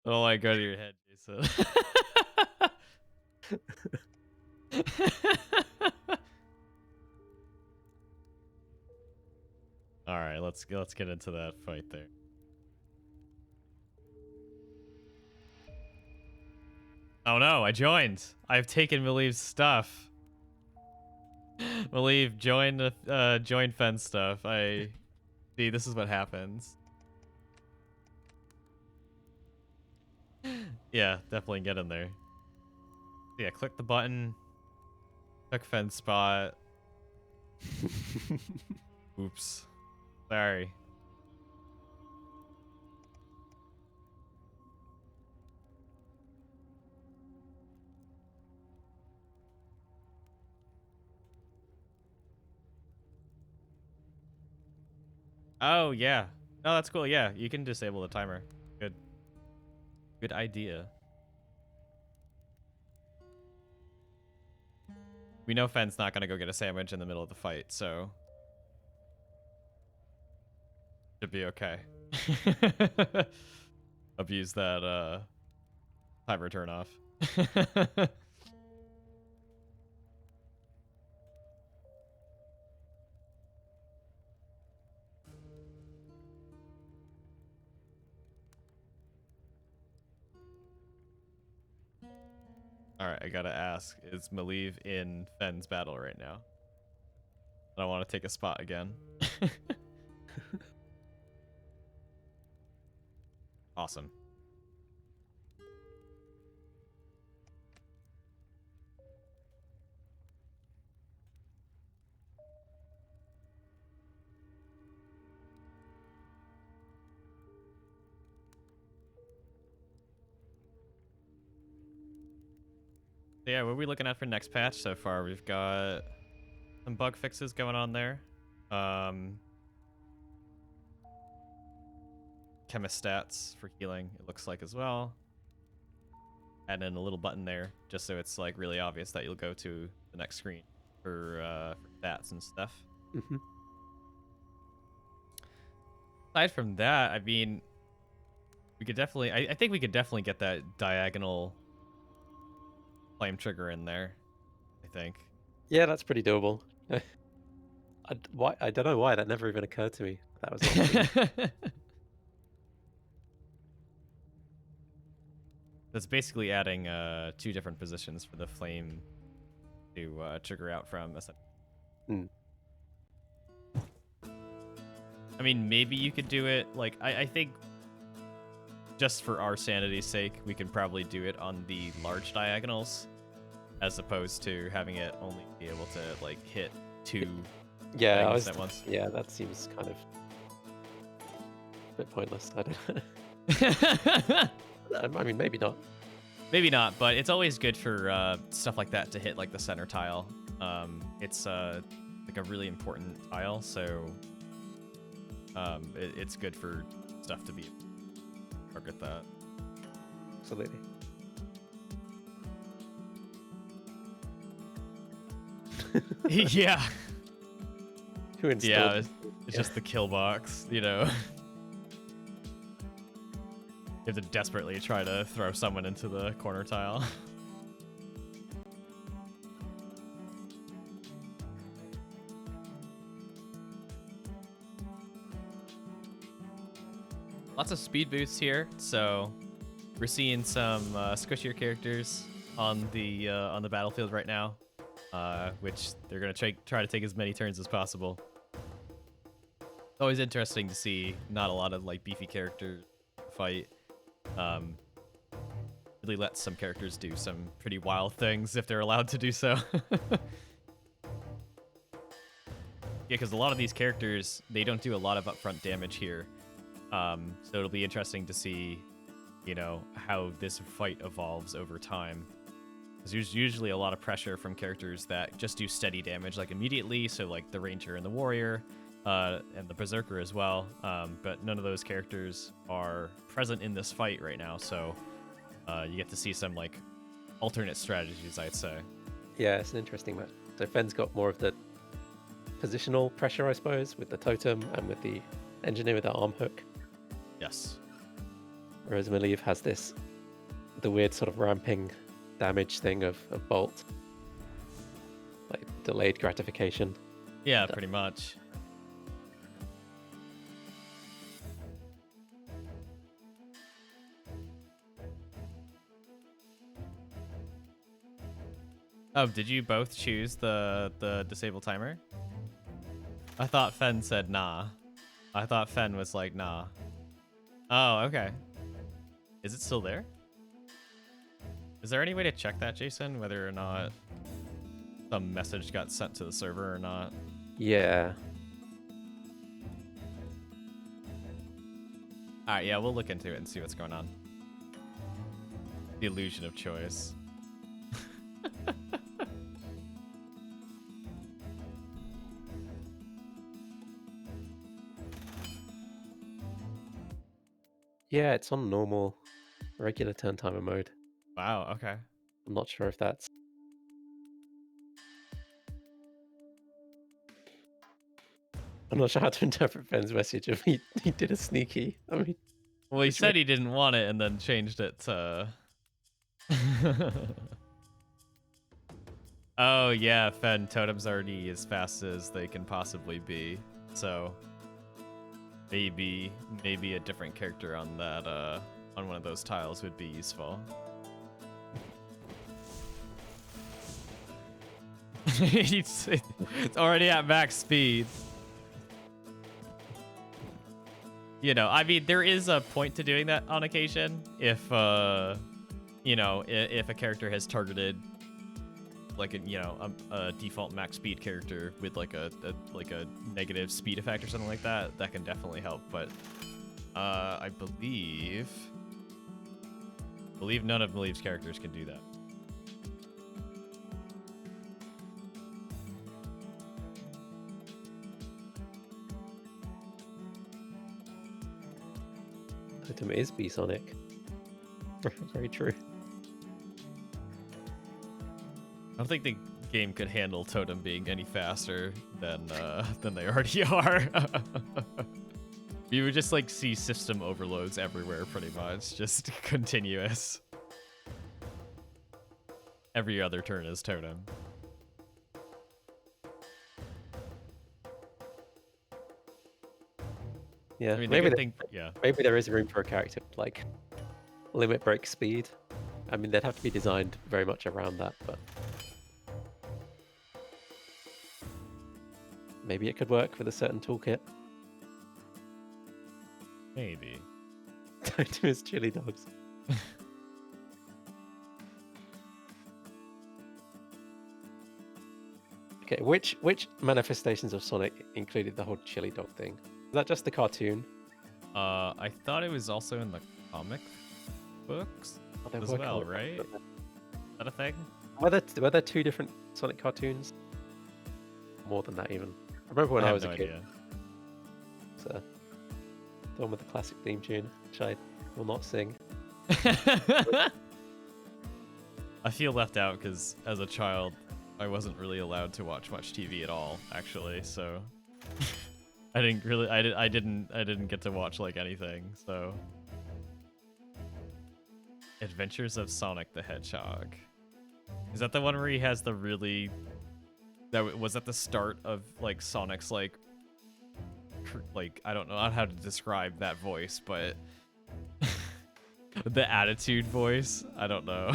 Oh, I go to your head, Jason. All right, let's get into that fight there. Oh no, I joined. I've taken Maliv's stuff. Maliv, join fence stuff. I see. This is what happens. Yeah, definitely get in there. Yeah, click the button. Click fence spot. Oops. Sorry. Oh yeah. No, that's cool. Yeah, you can disable the timer. Good. Good idea. We know Fenn's not gonna go get a sandwich in the middle of the fight, so should be okay. Abuse that timer turn off. All right, I gotta ask: is Maliv in Fenn's battle right now? I don't want to take a spot again. Awesome. So yeah, what are we looking at for next patch so far? We've got some bug fixes going on there. Chemist stats for healing, it looks like as well. add in a little button there, just so it's like really obvious that you'll go to the next screen for stats and stuff. Hmm. Aside from that, I mean, we could definitely, I think we could definitely get that diagonal flame trigger in there, I think. Yeah, that's pretty doable. I don't know why that never even occurred to me. That was an option. That's basically adding 2 different positions for the flame to trigger out from. Mm. I mean, maybe you could do it, like, I think just for our sanity's sake, we can probably do it on the large diagonals, as opposed to having it only be able to, like, hit 2 Yeah, things at once. yeah, that seems kind of a bit pointless. I don't. I mean, maybe not. Maybe not, but it's always good for stuff like that to hit, like, the center tile. It's like a really important tile, so it's good for stuff to be target that. Absolutely. Yeah. Who installed? Yeah, it's just the kill box, you know. You have to desperately try to throw someone into the corner tile. Lots of speed boosts here, so we're seeing some squishier characters on the battlefield right now, which they're gonna try to take as many turns as possible. It's always interesting to see not a lot of like beefy characters fight. Really lets some characters do some pretty wild things if they're allowed to do so. Yeah, because a lot of these characters, they don't do a lot of upfront damage here. So it'll be interesting to see, you know, how this fight evolves over time. There's usually a lot of pressure from characters that just do steady damage, like immediately. So like the Ranger and the Warrior, and the Berserker as well. But none of those characters are present in this fight right now. So you get to see some like alternate strategies, I'd say. Yeah, it's an interesting match. So Fenn's got more of the positional pressure, I suppose, with the totem and with the engineer with the arm hook. Yes. Whereas Malieve has the weird sort of ramping damage thing of Bolt. Like delayed gratification. Yeah, pretty much. Oh, did you both choose the disable timer? I thought Fen said nah. I thought Fen was like nah. Oh, okay. Is it still there? Is there any way to check that, Jason? Whether or not some message got sent to the server or not? Yeah. Alright, yeah, we'll look into it and see what's going on. The illusion of choice. Yeah, it's on normal, regular turn timer mode. Wow, okay. I'm not sure if that's... I'm not sure how to interpret Fenn's message if he did a sneaky. I mean... Well, he said he didn't want it and then changed it to... Oh, yeah, Fen, totems already as fast as they can possibly be. So, maybe a different character on that, on one of those tiles would be useful. it's already at max speed. You know, I mean, there is a point to doing that on occasion. If, you know, if a character has targeted, like, a default max speed character with, like, a negative speed effect or something like that, that can definitely help. But, I believe none of Malieve's characters can do that. Totem is B-Sonic. Very true. I don't think the game could handle Totem being any faster than they already are. You would just like see system overloads everywhere, pretty much, just continuous. Every other turn is Totem. Yeah, I mean, yeah. maybe there is room for a character with, like, limit break speed. I mean, they'd have to be designed very much around that, but maybe it could work with a certain toolkit. Maybe. Totem is chili dogs. Okay, which manifestations of Sonic included the whole chili dog thing? Is that just the cartoon? I thought it was also in the comic books as well, right? Is that a thing? Were there two different Sonic cartoons? More than that, even. I remember when I was a kid. Idea. So, the one with the classic theme tune, which I will not sing. I feel left out because as a child, I wasn't really allowed to watch much TV at all, actually. So I didn't get to watch like anything. So Adventures of Sonic the Hedgehog. Is that the one where he has the really? That was at the start of like Sonic's like I don't know how to describe that voice, but the attitude voice. I don't know.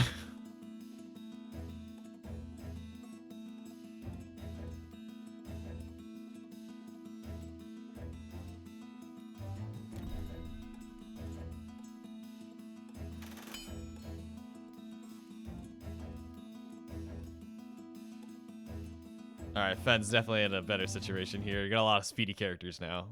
All right, Fenn's definitely in a better situation here. You got a lot of speedy characters now.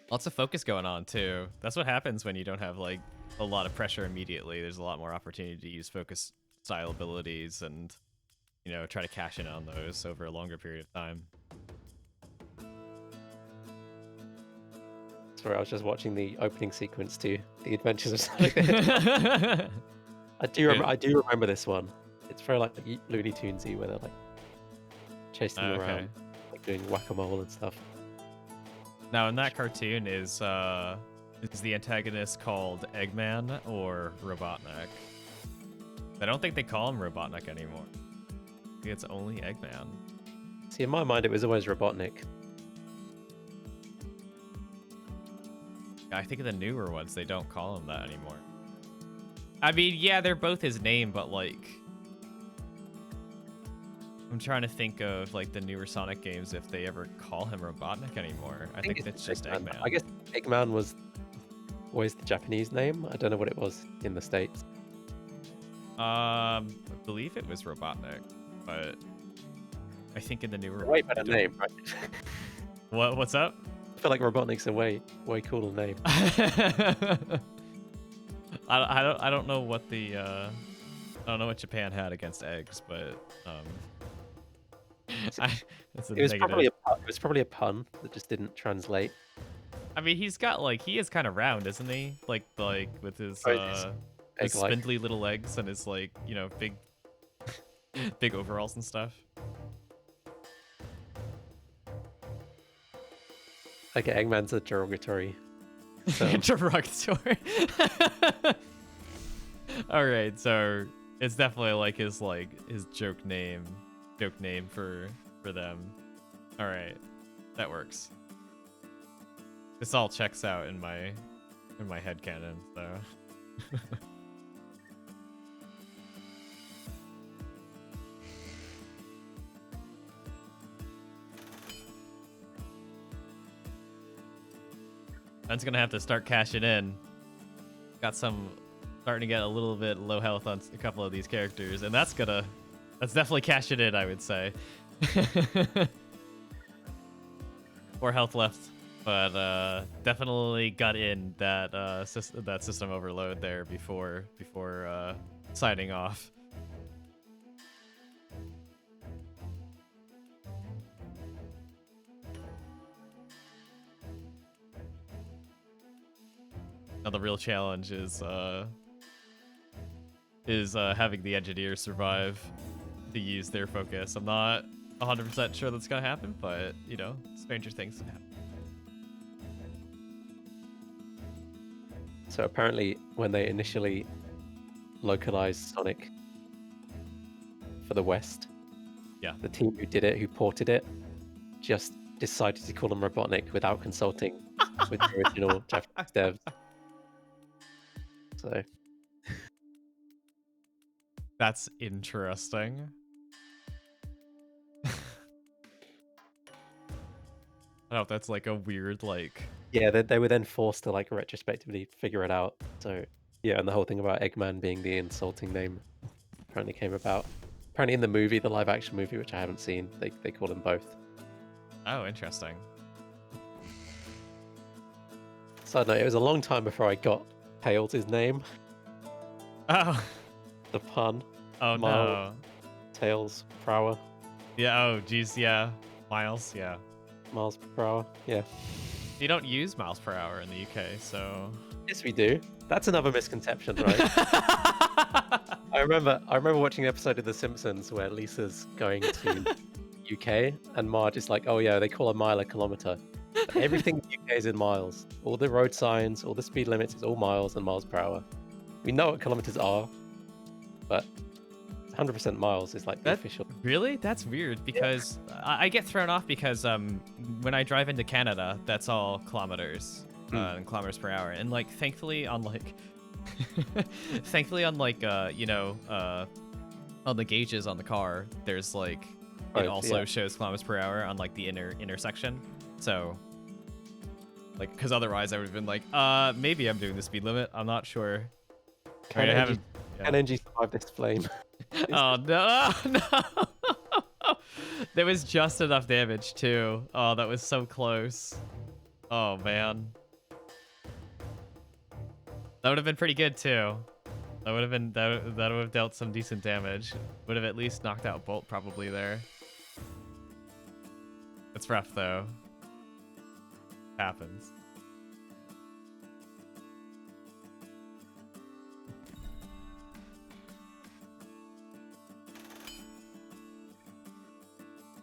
Lots of focus going on too. That's what happens when you don't have like a lot of pressure immediately. There's a lot more opportunity to use focus style abilities and, you know, try to cash in on those over a longer period of time. Sorry, I was just watching the opening sequence to The Adventures of Sonic the Hedgehog. I do remember this one. It's very like Looney Tunesy, where they're like chasing them around, like doing whack-a-mole and stuff. Now, in that cartoon, is the antagonist called Eggman or Robotnik? I don't think they call him Robotnik anymore. I think it's only Eggman. See, in my mind, it was always Robotnik. I think in the newer ones, they don't call him that anymore. I mean, yeah, they're both his name, but like, I'm trying to think of like the newer Sonic games if they ever call him Robotnik anymore. I think that's just Eggman. I guess Eggman was always the Japanese name. I don't know what it was in the States. I believe it was Robotnik, but I think in the newer way better name, right? What's up? I feel like Robotnik's a way cooler name. I don't know what the I don't know what Japan had against eggs, but it was probably a pun that just didn't translate. I mean, he is kind of round, isn't he? Like with his his spindly little legs and his like, you know, big overalls and stuff. Okay, Eggman's a derogatory. So. Derogatory. All right, so it's definitely like his joke name for them. All right, that works. This all checks out in my headcanon, so. Ben's gonna have to start cashing in. Got some starting to get a little bit low health on a couple of these characters, and that's definitely cashing in, I would say. 4 health left, but definitely got in that system overload there before signing off. Now the real challenge is having the engineers survive to use their focus. I'm not 100% sure that's gonna happen, but you know, stranger things can happen. So apparently, when they initially localized Sonic for the West, Yeah. the team who did it, who ported it, just decided to call him Robotnik without consulting with the original Japanese devs. So That's interesting. I don't know if that's like a weird like. yeah, they were then forced to like retrospectively figure it out. So yeah, and the whole thing about Eggman being the insulting name apparently came about. Apparently in the movie, the live action movie, which I haven't seen, they call him both. Oh, interesting. Side note, it was a long time before I got Tails' name. Oh. The pun. Oh Miles, no. Tails per hour. Yeah. Oh, geez. Yeah. Miles. Yeah. Miles per hour. Yeah. You don't use miles per hour in the UK, so. Yes, we do. That's another misconception, right? I remember watching an episode of The Simpsons where Lisa's going to UK and Marge is like, "Oh yeah, they call a mile a kilometer." Everything in the UK is in miles. All the road signs, all the speed limits is all miles and miles per hour. We know what kilometers are, but 100% miles is like the official. Really? That's weird because I get thrown off because when I drive into Canada, that's all kilometers and kilometers per hour, and like thankfully on like you know on the gauges on the car, there's like it also shows kilometers per hour on like the intersection, so. Like, because otherwise I would have been like, maybe I'm doing the speed limit. I'm not sure. Can NG survive this flame? Oh, no, no. There was just enough damage, too. Oh, that was so close. Oh, man. That would have been pretty good, too. That would have been, that would have dealt some decent damage. Would have at least knocked out Bolt probably there. It's rough, though. Happens.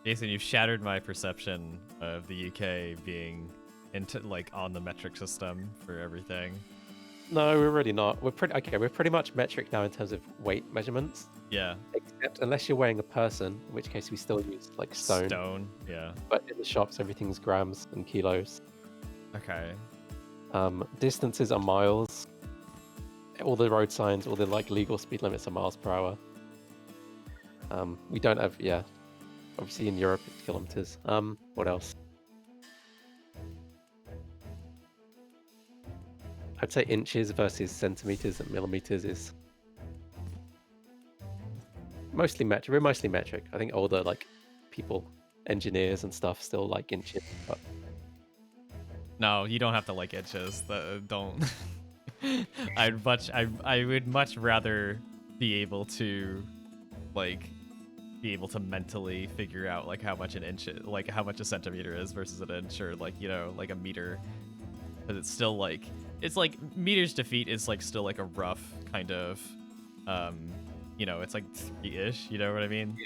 Jason, you've shattered my perception of the UK being into like on the metric system for everything. No, we're really not. We're pretty much metric now in terms of weight measurements. Yeah. Except unless you're weighing a person, in which case we still use like stone. Stone, yeah. But in the shops, everything's grams and kilos. Okay. Distances are miles. All the road signs, all the like legal speed limits are miles per hour. We don't have, obviously in Europe it's kilometers. What else? I'd say inches versus centimeters and millimeters is mostly metric. We're mostly metric. I think older like people, engineers and stuff still like inches, but no, you don't have to like inches. Don't. I would much rather be able to mentally figure out like how much an inch, like how much a centimeter is versus an inch, or like, you know, like a meter, because it's still like, it's like meters to feet is like still like a rough kind of you know, it's like 3-ish, you know what I mean?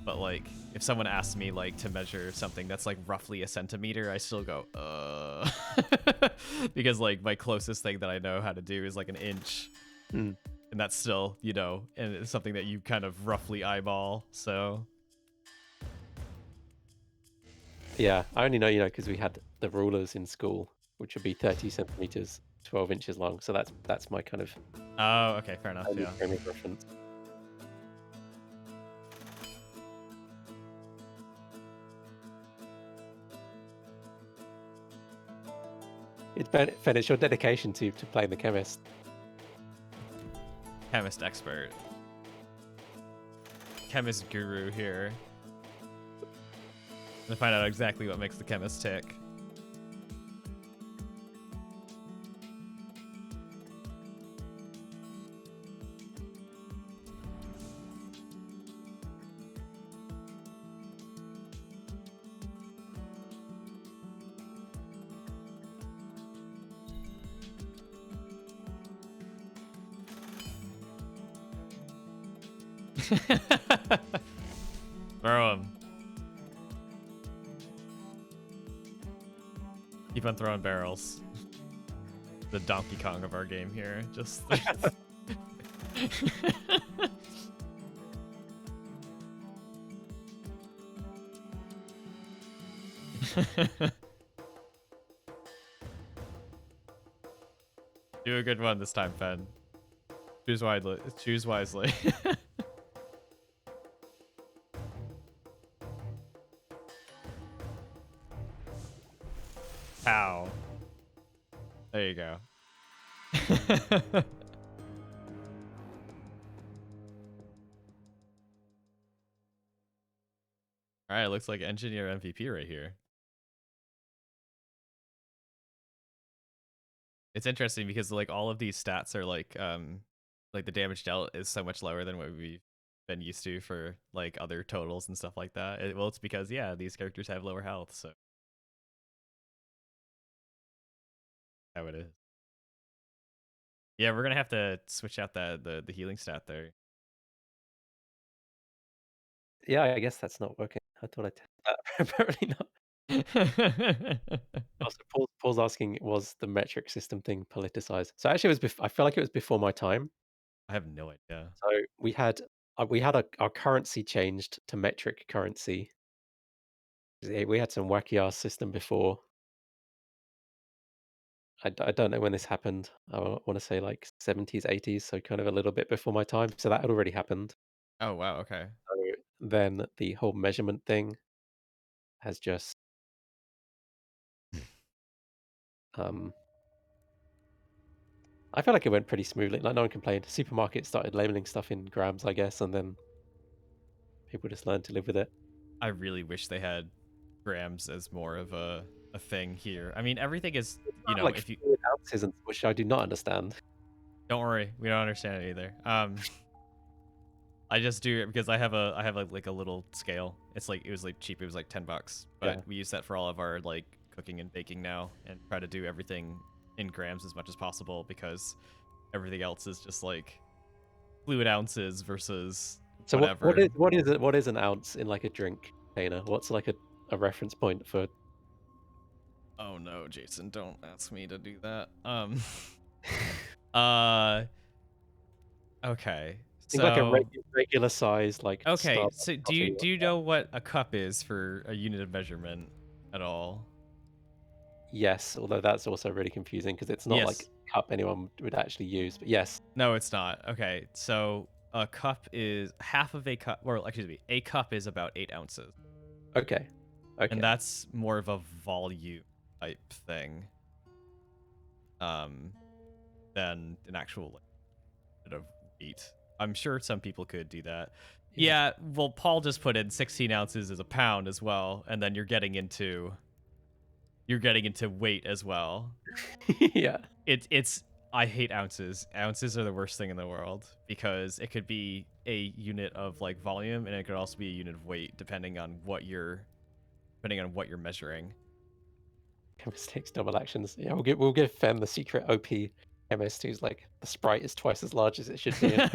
But like if someone asks me like to measure something that's like roughly a centimeter, I still go because like my closest thing that I know how to do is like an inch. And that's still, you know, and it's something that you kind of roughly eyeball, so. Yeah, I only know, you know, because we had the rulers in school, which would be 30 centimeters, 12 inches long. So that's my kind of. Oh, okay, fair enough. Yeah. Frame of reference. It's your dedication to playing the chemist. Chemist expert. Chemist guru here. To find out exactly what makes the chemist tick. Throw him. Keep on throwing barrels. The Donkey Kong of our game here. Just. Do a good one this time, Fen. Choose wisely. Choose wisely. Pow. There you go. All right, looks like engineer MVP right here. It's interesting because like all of these stats are like the damage dealt is so much lower than what we've been used to for like other totals and stuff like that. Well, it's because yeah, these characters have lower health, so how it is. Yeah, we're gonna have to switch out the healing stat there. Yeah, I guess that's not working. I thought I tested that. Apparently not. Also, Paul's asking, was the metric system thing politicized? So actually, it was. I feel like it was before my time. I have no idea. So we had our currency changed to metric currency. We had some wacky ass system before. I don't know when this happened. I want to say like 70s, 80s, so kind of a little bit before my time. So that had already happened. Oh wow, okay. So then the whole measurement thing has just um I feel like it went pretty smoothly. Like no one complained. Supermarkets started labeling stuff in grams, I guess, and then people just learned to live with it. I really wish they had grams as more of a thing here. I mean, everything is, you know, Like if you fluid ounces, which I do not understand. don't worry, we don't understand it either. I just do it because I have like a little scale. It's like it was like cheap. It was like $10, but Yeah. we use that for all of our like cooking and baking now, and try to do everything in grams as much as possible because everything else is just like fluid ounces versus So whatever. what is an ounce in like a drink container? What's like a reference point for? Oh no, Jason, don't ask me to do that. Uh. Okay. Think like a So. regular size like Okay. Starbucks So coffee. do you know what a cup is for a unit of measurement at all? Yes, although that's also really confusing because it's not like Yes. a cup anyone would actually use. But yes, No, it's not. Okay. So a cup is half of a cup, or excuse me, a cup is about 8 ounces, okay, and okay, that's more of a volume type thing, um, than an actual like bit of weight. I'm sure some people could do that. yeah. Yeah, well, Paul just put in 16 ounces as a pound as well, and then you're getting into weight as well. Yeah. It's I hate ounces. Ounces are the worst thing in the world because it could be a unit of like volume and it could also be a unit of weight depending on what you're measuring. Mistakes, double actions. Yeah, we'll give Fem the secret OP MS2's like the sprite is twice as large as it should be and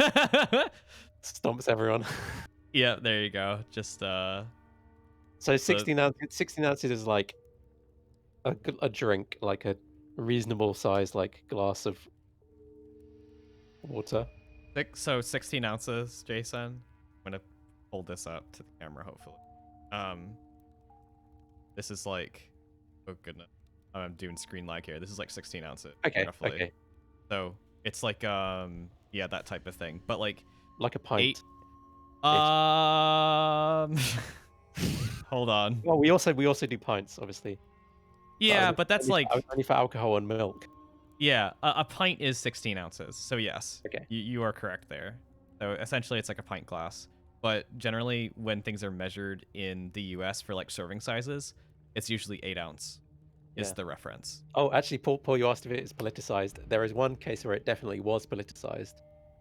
stomps everyone. Yeah, there you go. Just So the 16 ounces is like a drink, like a reasonable size like glass of water. 16 ounces, Jason. I'm gonna hold this up to the camera hopefully. Um this is like, oh goodness. I'm doing screen lag here. This is like 16 ounces Okay, roughly. okay. So it's like yeah, that type of thing. But like Like a pint. 8 hold on. Well, we also do pints, obviously. Yeah, but that's like Only for alcohol and milk. yeah, a pint is 16 ounces. So yes, Okay. you are correct there. So essentially it's like a pint glass. But generally when things are measured in the US for like serving sizes, it's usually 8 ounce is Yeah. the reference. Oh, actually, Paul, you asked if it is politicized. There is one case where it definitely was politicized,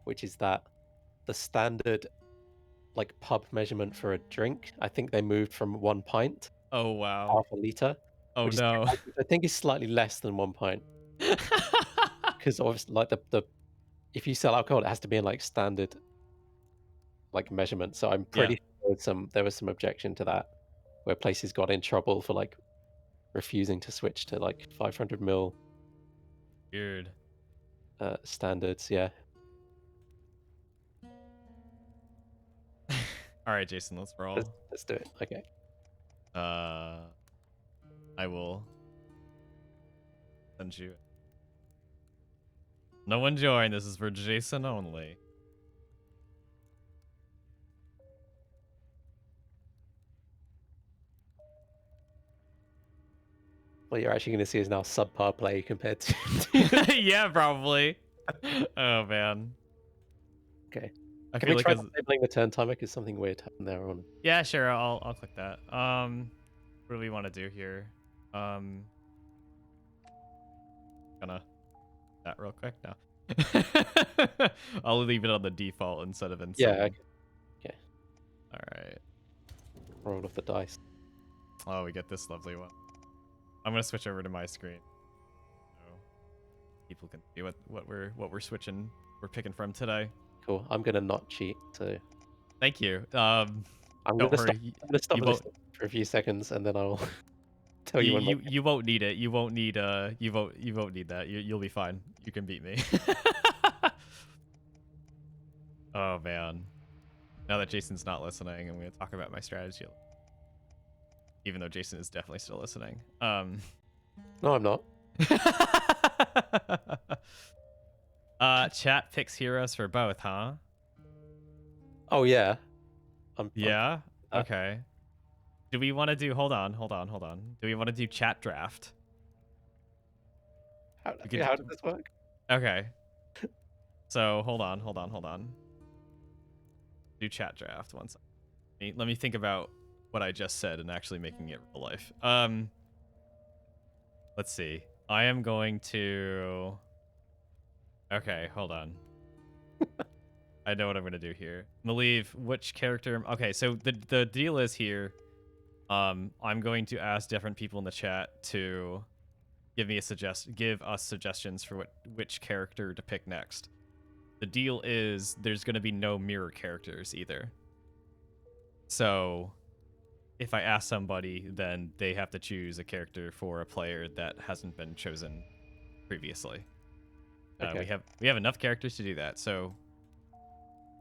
which is that the standard like pub measurement for a drink, I think they moved from 1 pint to Oh wow. half a liter, Oh which is no. I think is slightly less than 1 pint because obviously like the if you sell alcohol, it has to be in like standard like measurement. So I'm Yeah. pretty sure there was some objection to that, where places got in trouble for like refusing to switch to like 500 mil Weird. standards. Yeah. All right, Jason, let's roll. Let's do it. Okay. I will send you. No one join. This is for Jason only. What you're actually going to see is now subpar play compared to. Yeah, probably. Oh man. Okay. I Can feel we like try as disabling the turn timer? Because something weird happened there on. yeah, sure. I'll click that. What do we want to do here? Gonna that real quick now. I'll leave it on the default instead of in Yeah. some. Okay. All right. Roll off the dice. Oh, we get this lovely one. I'm gonna switch over to my screen so people can see what we're switching. We're picking from today. Cool. I'm gonna not cheat. So Thank you. I'm Don't gonna stop. worry. I'm gonna stop You won't. listening for a few seconds, and then I'll tell you when. You won't need it. You won't need you won't need that. You'll be fine. You can beat me. Oh man. Now that Jason's not listening, I'm gonna talk about my strategy. Even though Jason is definitely still listening. No, I'm not. Chat picks heroes for both, huh? Oh yeah. Yeah. Okay. Do we want to do? Hold on. Do we want to do chat draft? How does this work? Okay. So hold on. Do chat draft one second. Let me think about what I just said and actually making it real life. Let's see. I am going to. Okay, hold on. I know what I'm gonna do here. Malieve, which character? Okay, so the deal is here. I'm going to ask different people in the chat to give us suggestions for which character to pick next. The deal is there's gonna be no mirror characters either. So if I ask somebody, then they have to choose a character for a player that hasn't been chosen previously. Okay. We have enough characters to do that. So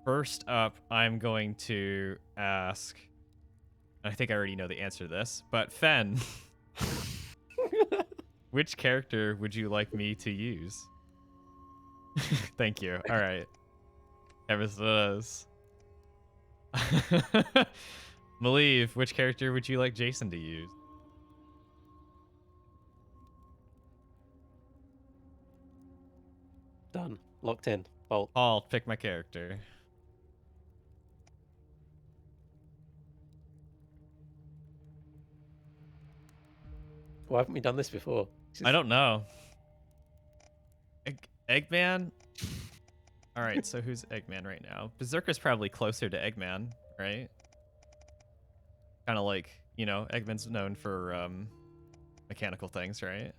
first up, I'm going to ask. I think I already know the answer to this, but Fen, which character would you like me to use? Thank you. All right. Ever Malieve, which character would you like Jason to use? Done. Locked in. Bolt. Paul, pick my character. Why haven't we done this before? I don't know. Eggman? All right, so who's Eggman right now? Berserker's probably closer to Eggman, right? Kind of like, Eggman's known for mechanical things, right?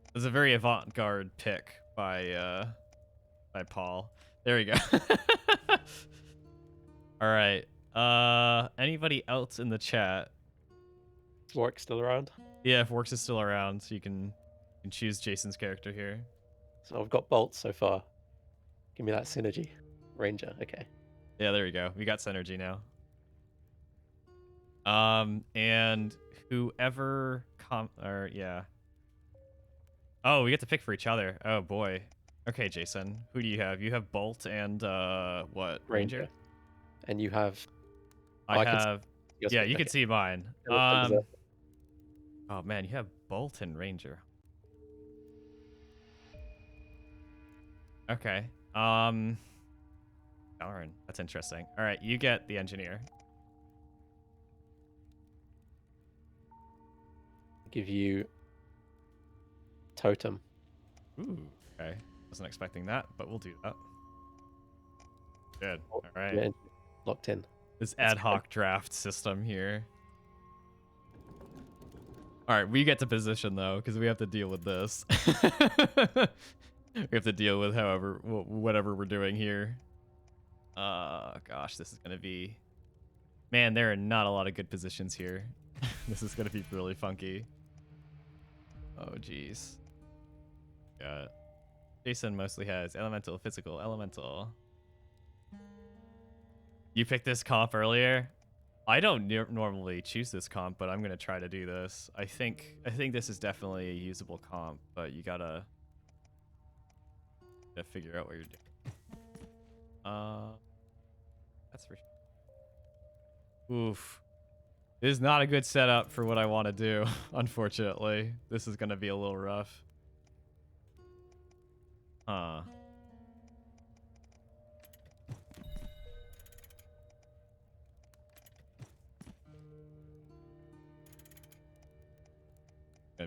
It was a very avant-garde pick by Paul. There we go. All right. Anybody else in the chat? Is Warwick still around? Yeah, if Works is still around, so you can choose Jason's character here. So I've got Bolt so far. Give me that synergy. Ranger. Okay. Yeah, there we go. We got synergy now. And whoever yeah. Oh, we get to pick for each other. Oh boy. Okay, Jason. Who do you have? You have Bolt and what? Ranger? And you have. I have. Yeah, you can see mine. Oh man, you have Bolt and Ranger. Okay. Darn, that's interesting. All right, you get the engineer. Give you totem. Ooh, okay. Wasn't expecting that, but we'll do that. Good. Oh, All right. yeah, locked in. This ad hoc draft system here. All right, we get to position though, because we have to deal with this. We have to deal with whatever we're doing here. Gosh, this is gonna be. Man, there are not a lot of good positions here. This is gonna be really funky. Oh, jeez. Got Jason mostly has elemental, physical, elemental. You picked this comp earlier. I don't normally choose this comp, but I'm gonna try to do this. I think this is definitely a usable comp, but you gotta figure out what you're doing. That's for sure. Oof. This is not a good setup for what I want to do, unfortunately. This is gonna be a little rough. Gonna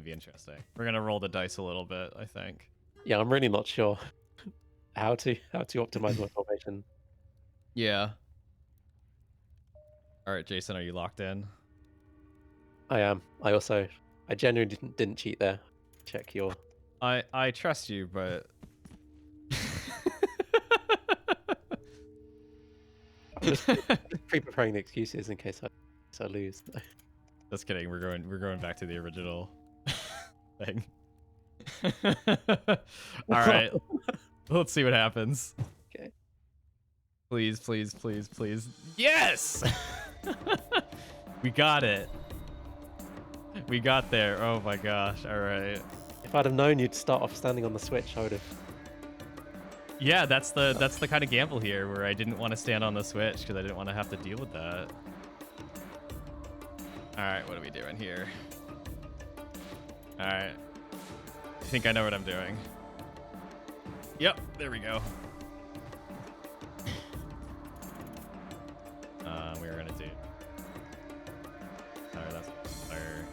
be interesting. We're gonna roll the dice a little bit, I think. Yeah, I'm really not sure how to optimize my formation. Yeah. All right, Jason, are you locked in? I am. I genuinely didn't cheat there. Check your. I trust you, but I'm just pre-preparing the excuses in case I lose. Just kidding. We're going back to the original thing. All right. Let's see what happens. Okay. Please, please, please, please. Yes! We got it. We got there. Oh my gosh. All right. If I'd have known you'd start off standing on the switch, I would have. Yeah, that's the kind of gamble here where I didn't want to stand on the switch because I didn't want to have to deal with that. All right, what are we doing here? All right. I think I know what I'm doing. Yep, there we go. We were gonna do. All right, that's fire.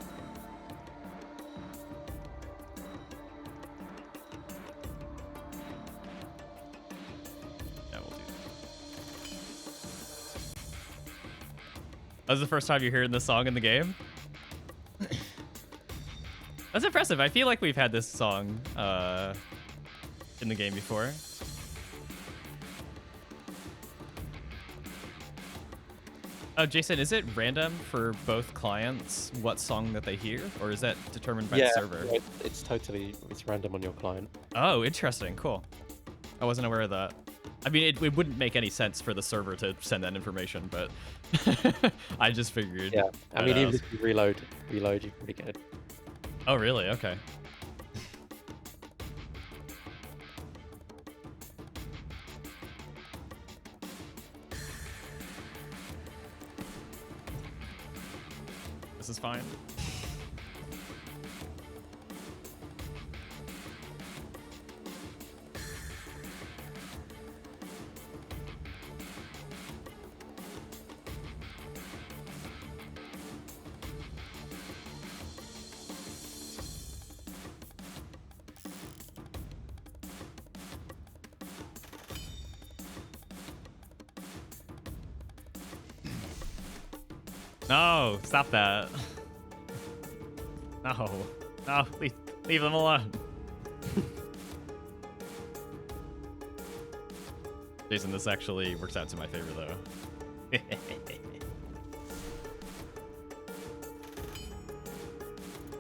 Yeah, we'll do that. That's the first time you're hearing this song in the game? That's impressive. I feel like we've had this song in the game before. Jason, is it random for both clients what song that they hear, or is that determined by the server? Yeah, it's random on your client. Oh, interesting. Cool. I wasn't aware of that. I mean, it wouldn't make any sense for the server to send that information, but I just figured. Yeah, I mean, even if you reload, you probably get it. Oh, really? Okay. This is fine. No, stop that. No, no, leave them alone. Jason, this actually works out to my favor, though.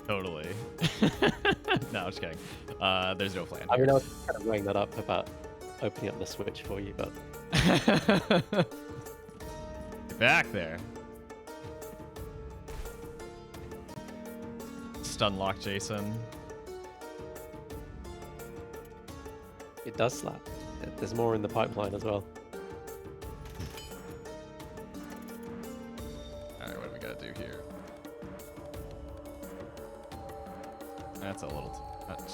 Totally. No, I'm just kidding. There's no plan. I mean, I was kind of weighing that up about opening up the switch for you, but Get back there. Stun lock Jason. it does slap. There's more in the pipeline as well. Alright, what do we gotta do here? That's a little too much.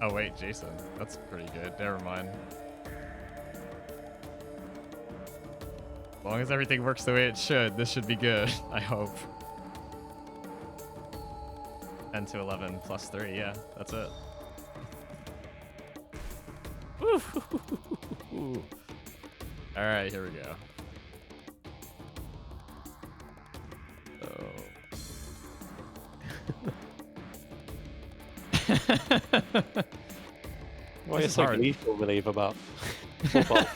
Oh wait, Jason. That's pretty good. Never mind. As long as everything works the way it should, this should be good, I hope. 10 to 11 plus 3, yeah, that's it. Alright, here we go. Why This you're is so hard. gleeful, believe about football.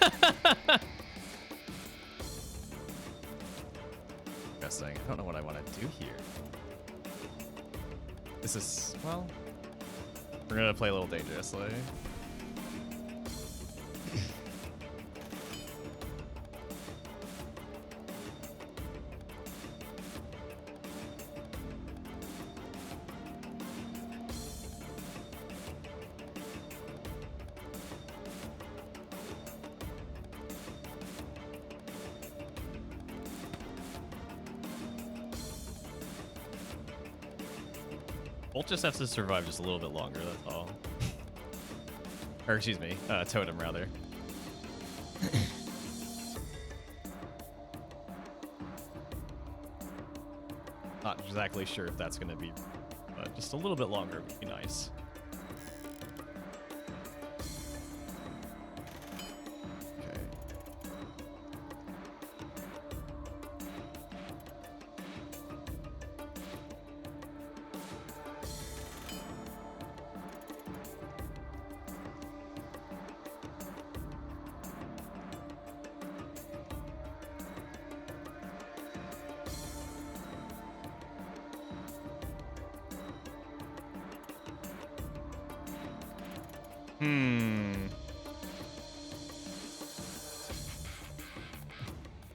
Interesting. I don't know what I want to do here. This is, well, we're gonna play a little dangerously. Bolt just has to survive just a little bit longer, that's all. Or excuse me, Totem rather. Not exactly sure if that's gonna be, but just a little bit longer would be nice. Okay.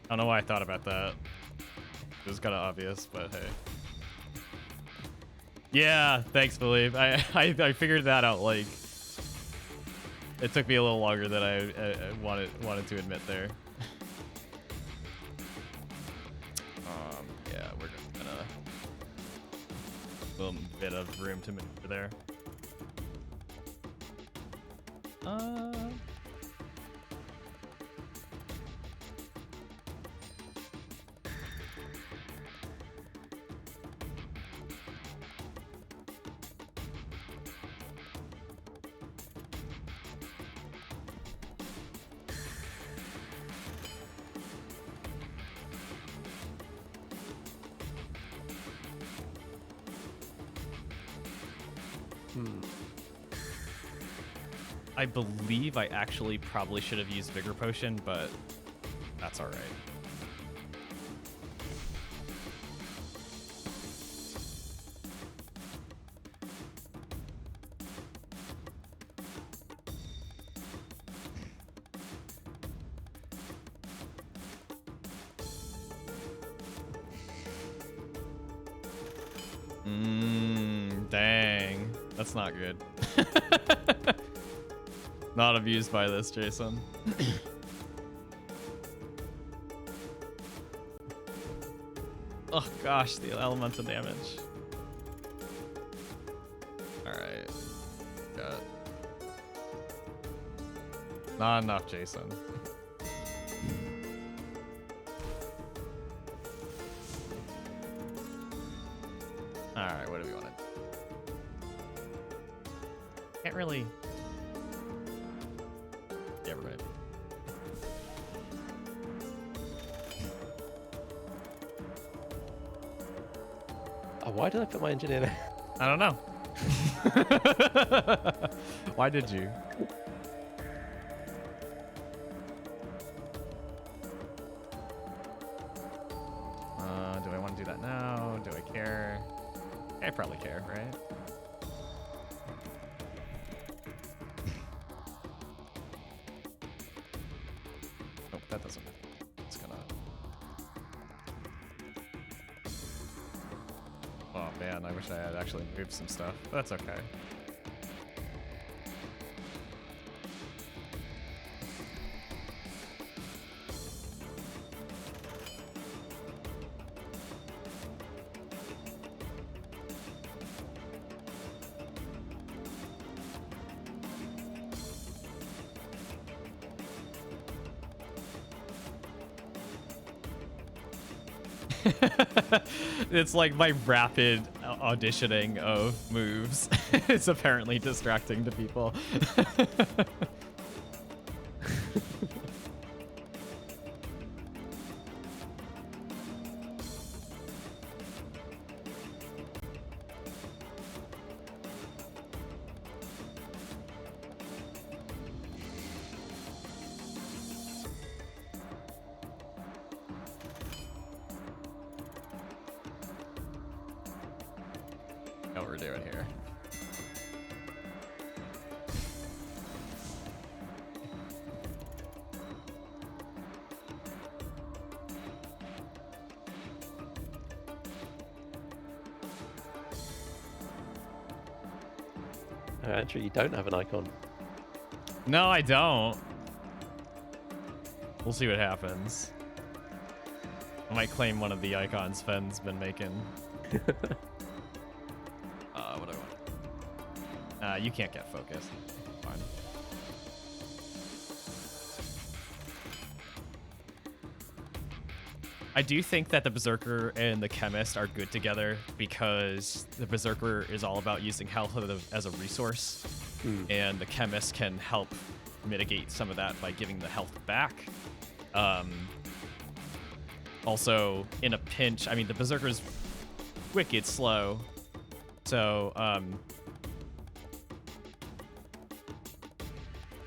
I don't know why I thought about that. It was kind of obvious, but hey. Yeah, thanks, Philippe. I figured that out. Like, it took me a little longer than I wanted to admit there. Yeah, we're just gonna a little bit of room to maneuver there. I believe I actually probably should have used Vigor Potion, but that's all right. Dang. That's not good. Not abused by this, Jason. Oh gosh, the elemental damage. Alright. Got it. Not enough, Jason. Alright, what do we want to do? Can't really... Yeah, we're ready. Oh, why did I put my engine in? I don't know. Why did you? Do I want to do that now? Do I care? I probably care, right? Nope, that doesn't. It's gonna. Oh man, I wish I had actually moved some stuff. But that's okay. It's like my rapid auditioning of moves. It's apparently distracting to people. what we're doing here. Andrew, you don't have an icon. No, I don't. We'll see what happens. I might claim one of the icons Fen's been making. What do I want? You can't get focused. Fine. I do think that the Berserker and the Chemist are good together because the Berserker is all about using health as a resource, and the Chemist can help mitigate some of that by giving the health back. Also, in a pinch, I mean, the Berserker's wicked slow, so,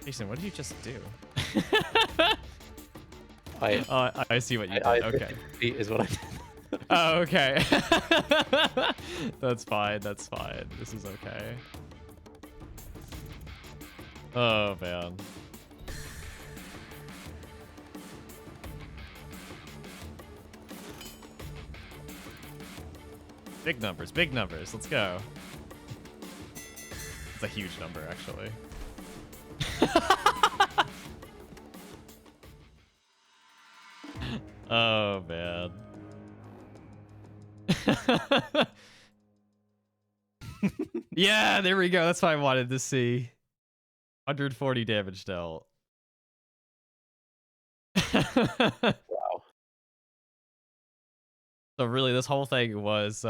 Jason, what did you just do? I see what you did. Okay. Is what I did. Oh, okay. That's fine. That's fine. This is okay. Oh, man. Big numbers. Big numbers. Let's go. It's a huge number, actually. Oh, man. Yeah, there we go. That's what I wanted to see. 140 damage dealt. Wow. So really, this whole thing was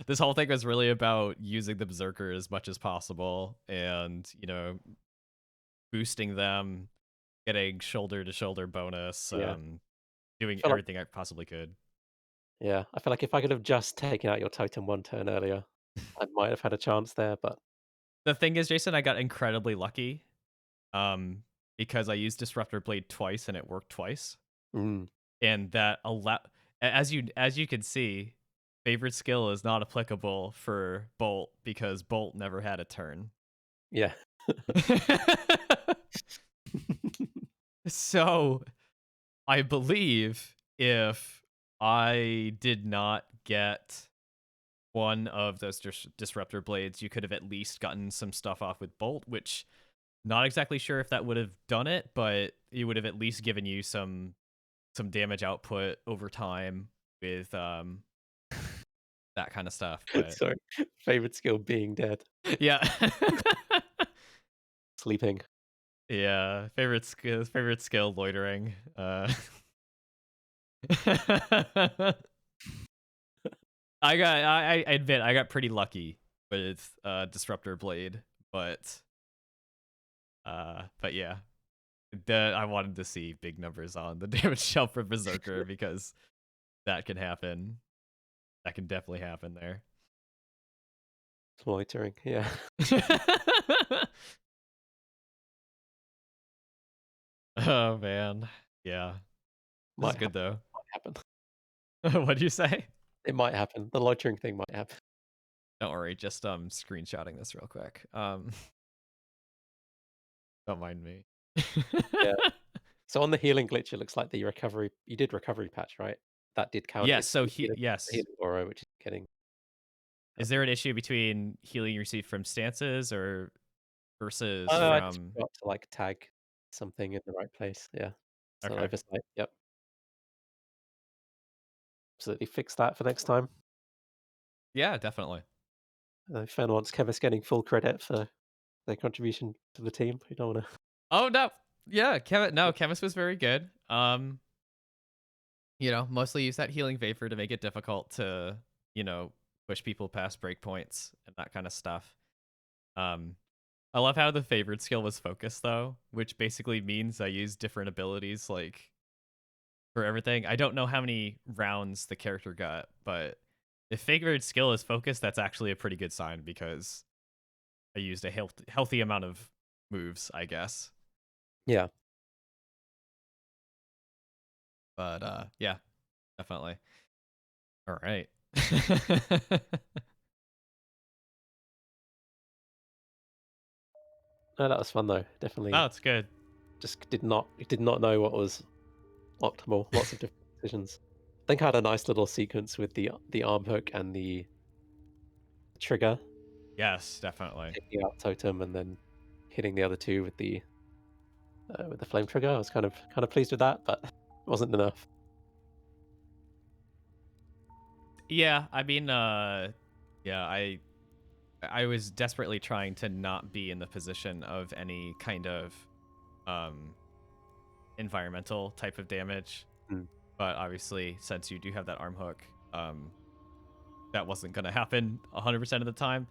this whole thing was really about using the Berserker as much as possible, and you know, boosting them, getting shoulder to shoulder bonus, Yeah. doing Feel like- everything I possibly could. Yeah, I feel like if I could have just taken out your totem one turn earlier, I might have had a chance there, but The thing is, Jason, I got incredibly lucky, because I used Disruptor Blade twice and it worked twice, and that as you can see, favorite skill is not applicable for Bolt because Bolt never had a turn. yeah. So, I believe if I did not get one of those Disruptor Blades, you could have at least gotten some stuff off with Bolt, which not exactly sure if that would have done it, but it would have at least given you some damage output over time with that kind of stuff. But Sorry. Favorite skill being dead. yeah. Sleeping. Yeah, favorite skill loitering. I admit I got pretty lucky with Disruptor Blade, but yeah. I wanted to see big numbers on the damage shelf for Berserker because that can happen. That can definitely happen there. Loitering, yeah. Oh man. Yeah. This is Might good though. happen. What'd you say? It might happen. The loitering thing might happen. Don't worry, just screenshotting this real quick. Don't mind me. Yeah. So on the healing glitch, it looks like you did recovery patch, right? That did count. Yes, as so healing, yes. healing aura, which is getting. Is there an issue between healing you receive from stances or versus I just from forgot to like tag something in the right place. Yeah. So Okay. oversight. Yep. Absolutely fix that for next time. Yeah, definitely. Fen wants Kevis getting full credit for their contribution to the team. We don't want to. Oh no. Yeah, Chemist was very good. You know, mostly use that healing vapor to make it difficult to, you know, push people past breakpoints and that kind of stuff. I love how the favorite skill was focus though, which basically means I use different abilities like for everything. I don't know how many rounds the character got, but if favorite skill is focus, that's actually a pretty good sign because I used a healthy amount of moves, I guess. Yeah. But yeah, definitely. All right. No, that was fun though. Definitely, Oh, it's good. just did not know what was optimal. Lots of different decisions. I think I had a nice little sequence with the arm hook and the trigger, Yes, definitely. taking out totem and then hitting the other two with the flame trigger. I was kind of pleased with that, but it wasn't enough. Yeah, I mean, yeah, I was desperately trying to not be in the position of any kind of um environmental type of damage, Mm. but obviously, since you do have that arm hook, that wasn't gonna happen 100% of the time.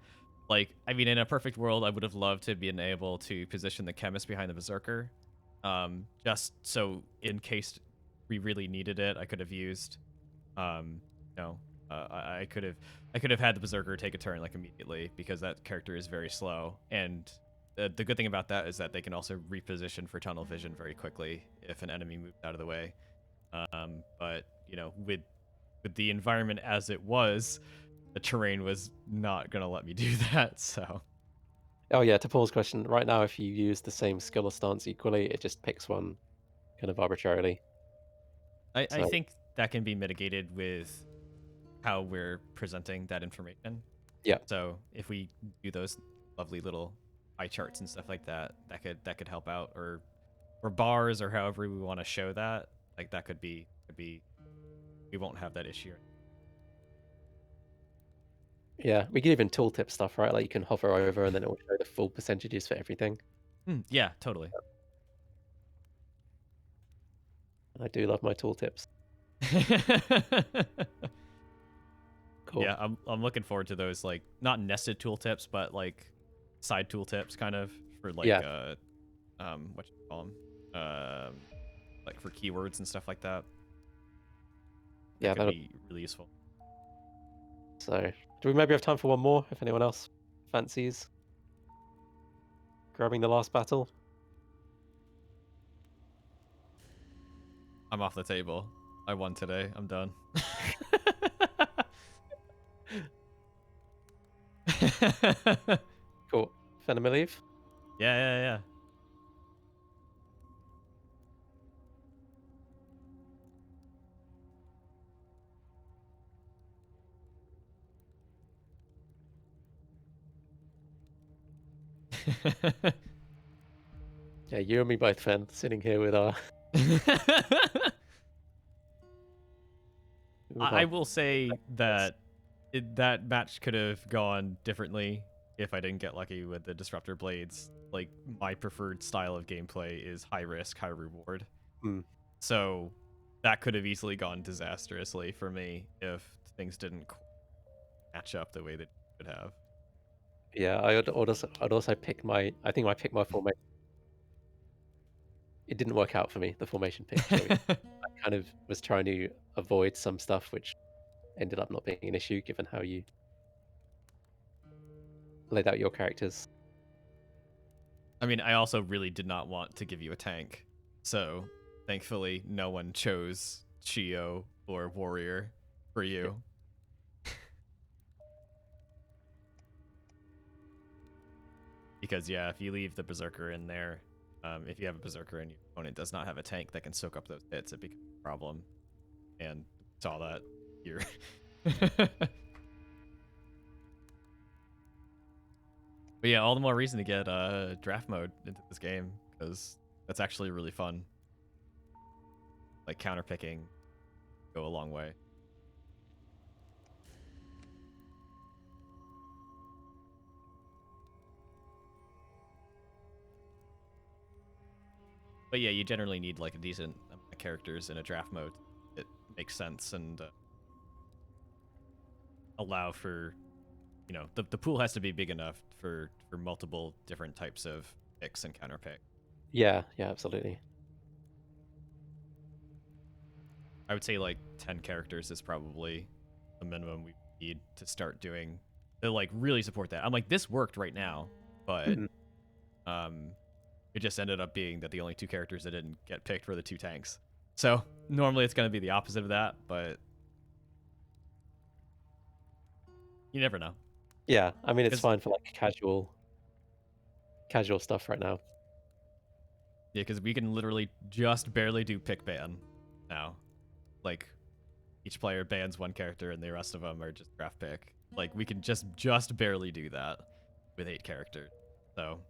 Like, I mean, in a perfect world, I would have loved to been able to position the chemist behind the berserker, just so in case we really needed it, I could have used, um, you know, I could have had the berserker take a turn like immediately because that character is very slow, and the good thing about that is that they can also reposition for tunnel vision very quickly if an enemy moves out of the way. But you know, with the environment as it was, the terrain was not gonna let me do that. So Oh yeah, to Paul's question, right now if you use the same skill or stance equally, it just picks one kind of arbitrarily. I So think that can be mitigated with how we're presenting that information. yeah, So if we do those lovely little pie charts and stuff like that, that could help out, or bars, or however we want to show that. Like that could be we won't have that issue. yeah, we can even tooltip stuff, right? Like you can hover over and then it will show the full percentages for everything. Yeah, totally. I do love my tooltips. Cool. Yeah, I'm looking forward to those, like not nested tooltips, but like side tooltips kind of for like Yeah, what you call them, like for keywords and stuff like that. That yeah, could that. be really useful. So, do we maybe have time for one more? If anyone else fancies grabbing the last battle? I'm off the table. I won today. I'm done. Cool. Phenom leave. Yeah. Yeah, you and me both, Fen, sitting here with our with I our. will say that that match could have gone differently if I didn't get lucky with the disruptor blades. Like my preferred style of gameplay is high risk, high reward. Hmm. So that could have easily gone disastrously for me if things didn't match up the way that it could have. Yeah, I'd also pick my. I think I picked my formation. It didn't work out for me. The formation pick. So I kind of was trying to avoid some stuff, which ended up not being an issue given how you laid out your characters. I mean, I also really did not want to give you a tank. So thankfully, no one chose Chio or Warrior for Yeah, you. Because, yeah, if you leave the Berserker in there, if you have a Berserker and your opponent does not have a tank that can soak up those hits, it becomes a problem. And saw that here. But yeah, all the more reason to get draft mode into this game, because that's actually really fun. Like counterpicking go a long way. But yeah, you generally need like a decent amount of characters in a draft mode. It makes sense and allow for, you know, the pool has to be big enough for multiple different types of picks and counterpick. yeah, absolutely. I would say like 10 characters is probably the minimum we need to start doing to like really support that. I'm like, this worked right now, but Mhm. um it just ended up being that the only two characters that didn't get picked were the two tanks. So normally it's going to be the opposite of that, but You never know. Yeah, I mean, it's 'Cause- fine for like casual stuff right now. Yeah, because we can literally just barely do pick ban now. Like, each player bans one character and the rest of them are just draft pick. Like, we can just barely do that with 8 characters. So,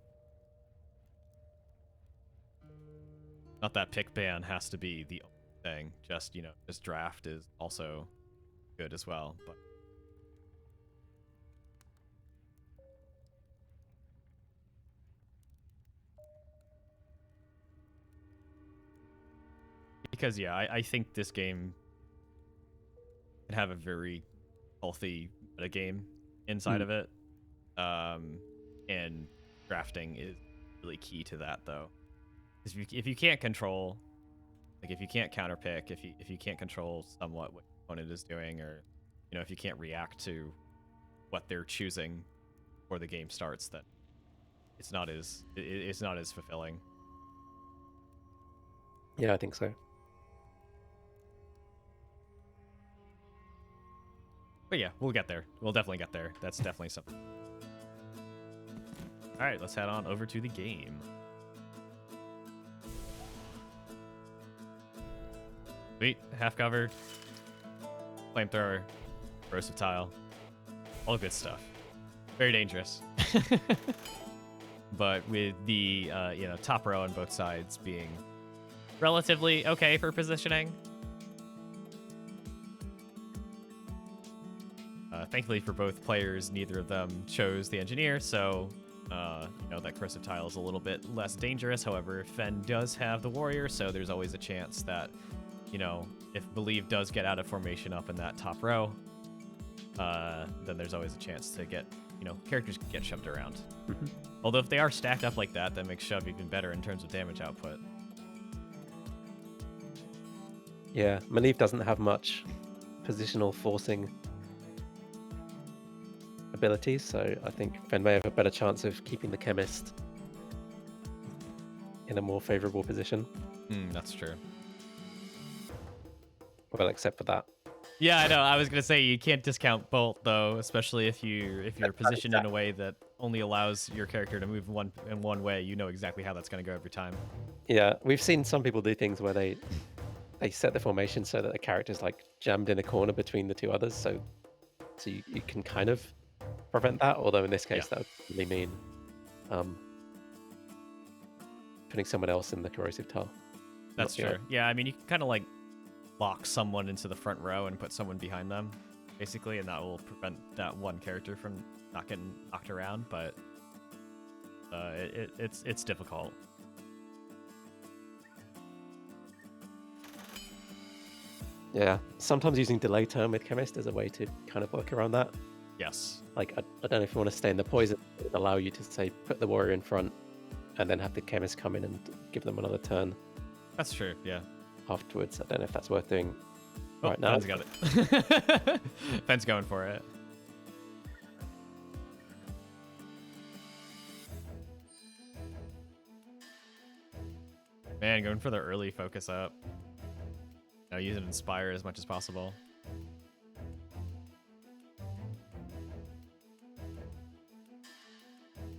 not that pick ban has to be the only thing. Just, just draft is also good as well. But because, yeah, I think this game can have a very healthy meta game inside of it. And drafting is really key to that, though. If you can't control, like if you can't counterpick, if you can't control somewhat what your opponent is doing, or if you can't react to what they're choosing before the game starts, then it's not as fulfilling. Yeah, I think so. But yeah, we'll get there. We'll definitely get there. That's definitely something. All right, let's head on over to the game. Sweet, half cover, flamethrower, corrosive tile, all good stuff. Very dangerous. But with the top row on both sides being relatively okay for positioning. Thankfully for both players, neither of them chose the engineer, so that corrosive tile is a little bit less dangerous. However, Fen does have the warrior, so there's always a chance that if Believe does get out of formation up in that top row, then there's always a chance to get characters get shoved around. Although if they are stacked up like that, that makes shove even better in terms of damage output. Yeah, Maniv doesn't have much positional forcing abilities, so I think Fen may have a better chance of keeping the chemist in a more favorable position. That's true. Well, except for that. Yeah, I know. I was gonna say you can't discount Bolt though, especially if you're positioned in a way that only allows your character to move in one way. You know exactly how that's gonna go every time. Yeah, we've seen some people do things where they set the formation so that the character's like jammed in a corner between the two others, so you can kind of prevent that. Although in this case, that would really mean putting someone else in the corrosive tile. That's true. Yeah, I mean you can kind of like lock someone into the front row and put someone behind them, basically, and that will prevent that one character from not getting knocked around. But it's difficult. Yeah, sometimes using delay turn with chemist is a way to kind of work around that. Yes. Like I don't know if you want to stay in the poison, it would allow you to say put the warrior in front, and then have the chemist come in and give them another turn. That's true. Yeah. Afterwards, I don't know if that's worth doing right now. Fen's got it. Fen's going for it. Man, going for the early focus up. Use it Inspire as much as possible.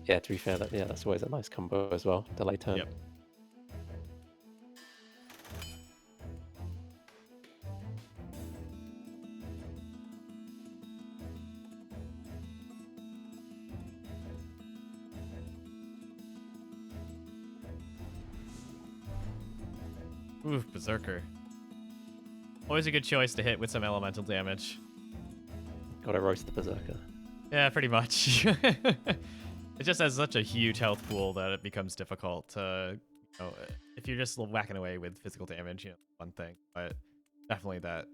Yeah, to be fair, that's always a nice combo as well. Delay turn. Yep. Ooh, Berserker. Always a good choice to hit with some elemental damage. Gotta roast the Berserker. Yeah, pretty much. It just has such a huge health pool that it becomes difficult to, if you're just whacking away with physical damage, one thing. But definitely that,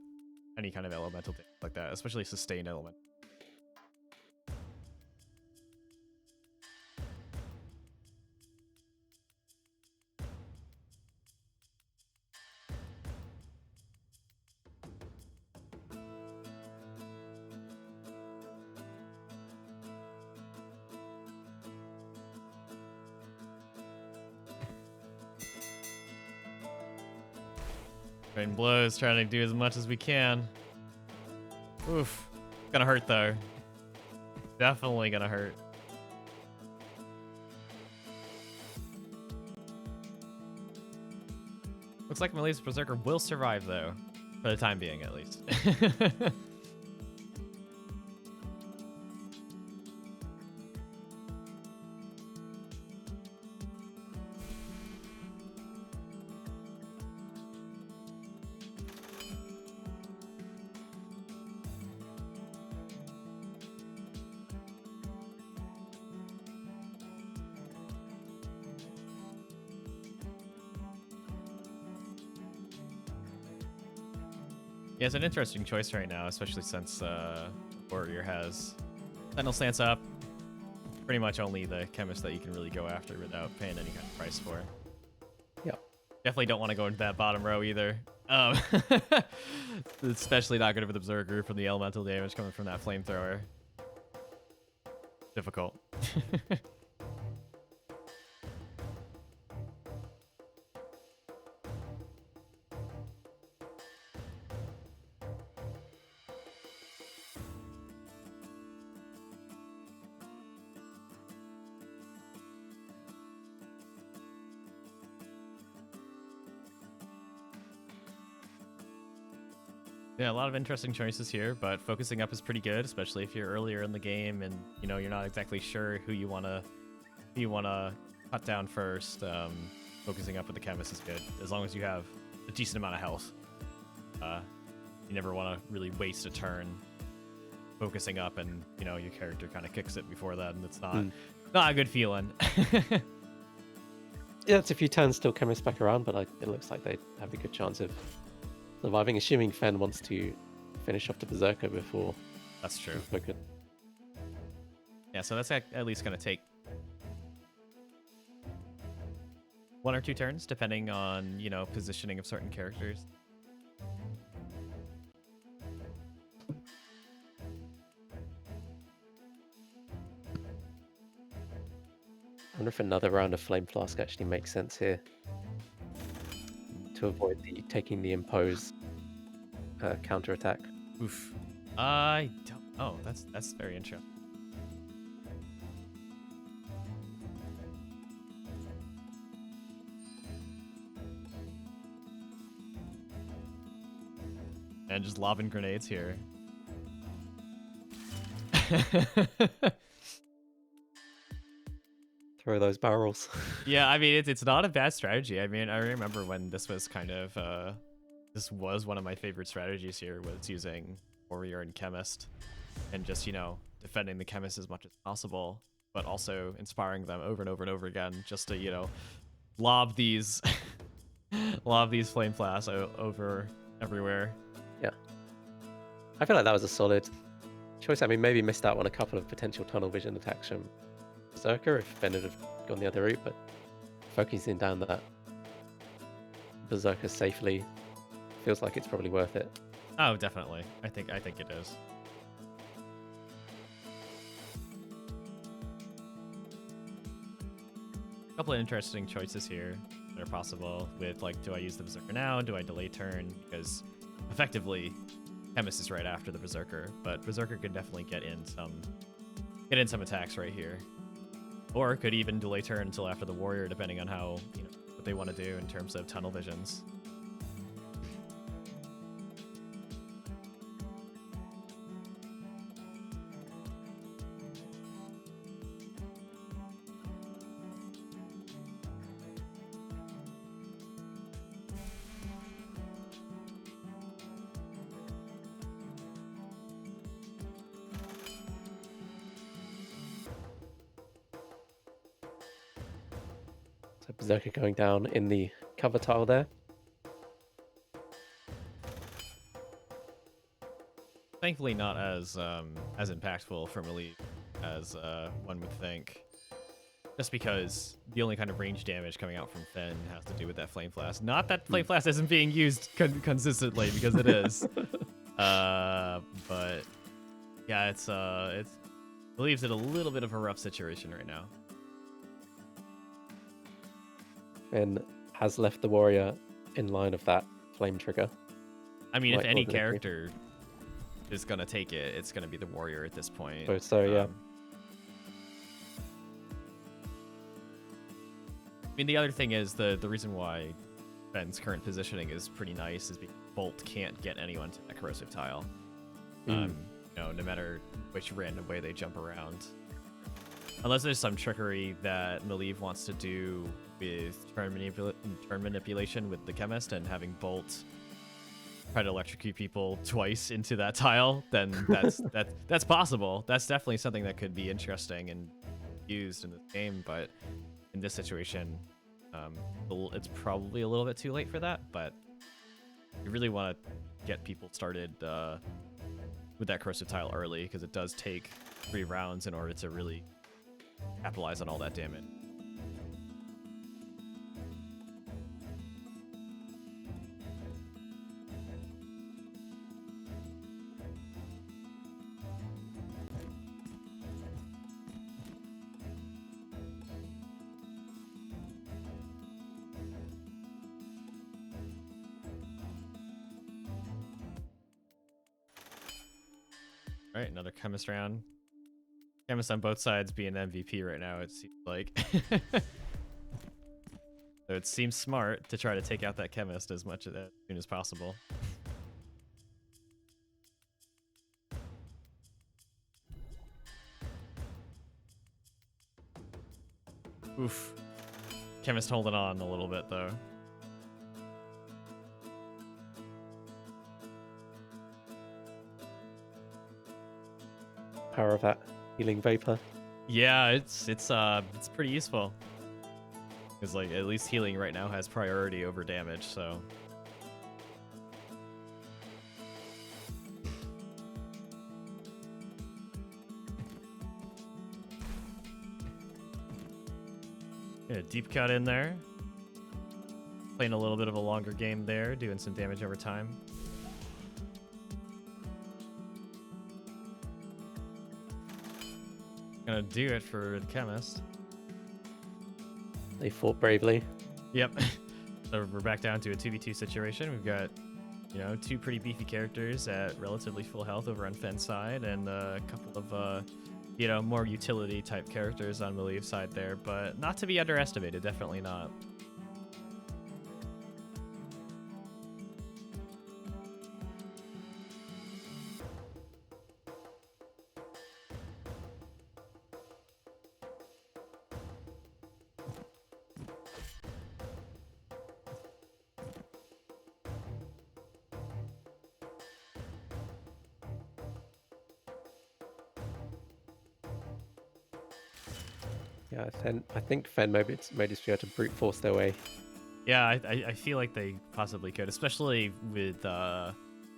any kind of elemental damage like that, especially sustained element. Rain blows, trying to do as much as we can. Oof. Gonna hurt though. Definitely gonna hurt. Looks like Melee's Berserker will survive, though. For the time being, at least. Yeah, it's an interesting choice right now, especially since Warrior has Sentinel Stance up. Pretty much only the Chemist that you can really go after without paying any kind of price for. Yeah. Definitely don't want to go into that bottom row either. Especially not good for the Berserker from the elemental damage coming from that Flamethrower. Difficult. Yeah, a lot of interesting choices here, but focusing up is pretty good, especially if you're earlier in the game and you're not exactly sure who you wanna cut down first. Focusing up with the Chemist is good as long as you have a decent amount of health. You never want to really waste a turn focusing up, and your character kind of kicks it before that, and it's not a good feeling. Yeah, it's a few turns till Chemist back around, but it looks like they have a good chance of surviving, assuming Fen wants to finish off the Berserker before. That's true. Good. Yeah, so that's at least going to take 1 or 2 turns, depending on, positioning of certain characters. I wonder if another round of Flame Flask actually makes sense here to avoid taking the Impose counter attack. Oof. I don't know. That's very interesting. And just lobbing grenades here. Throw those barrels. Yeah, I mean, it's not a bad strategy. I mean, I remember when this was kind of, this was one of my favorite strategies here, was using Warrior and Chemist. And just, defending the Chemist as much as possible, but also inspiring them over and over and over again, just to, lob these, lob these Flame Flasks over everywhere. Yeah. I feel like that was a solid choice. I mean, maybe missed out on a couple of potential tunnel vision attacks from Berserker if Ben had gone the other route, but focusing down that Berserker safely feels like it's probably worth it. Oh, definitely. I think it is. A couple of interesting choices here that are possible with, like, do I use the Berserker now? Do I delay turn? Because effectively Chemist is right after the Berserker, but Berserker could definitely get in some attacks right here. Or could even delay turn until after the Warrior, depending on how, what they want to do in terms of tunnel visions. So Berserker going down in the cover tile there. Thankfully not as impactful for Melee as one would think. Just because the only kind of range damage coming out from Fen has to do with that Flame Flask. Not that Flame Flask isn't being used consistently, because it is. But yeah, it leaves it a little bit of a rough situation right now. And has left the Warrior in line of that flame trigger. I mean, if any character is gonna take it, it's gonna be the Warrior at this point. So yeah. mean, the other thing is the reason why Ben's current positioning is pretty nice is because Bolt can't get anyone to that corrosive tile. No matter which random way they jump around. Unless there's some trickery that Malieve wants to do with turn manipulation with the chemist and having Bolt try to electrocute people twice into that tile, then that's possible. That's definitely something that could be interesting and used in this game, but in this situation, it's probably a little bit too late for that, but you really want to get people started with that corrosive tile early, because it does take 3 rounds in order to really capitalize on all that damage. All right, another chemist round. Chemist on both sides being MVP right now, it seems like. So it seems smart to try to take out that chemist as soon as possible. Oof. Chemist holding on a little bit, though. Power of that healing vapor. Yeah, it's pretty useful. Because like at least healing right now has priority over damage, so. Yeah, deep cut in there. Playing a little bit of a longer game there, doing some damage over time. Gonna do it for the chemist. They fought bravely. Yep. So we're back down to a 2v2 situation. We've got, 2 pretty beefy characters at relatively full health over on Fenn's side, and a couple of, more utility type characters on Malieve's side there, but not to be underestimated, definitely not. Yeah, I think Fen may just be able to brute force their way. Yeah, I feel like they possibly could, especially with the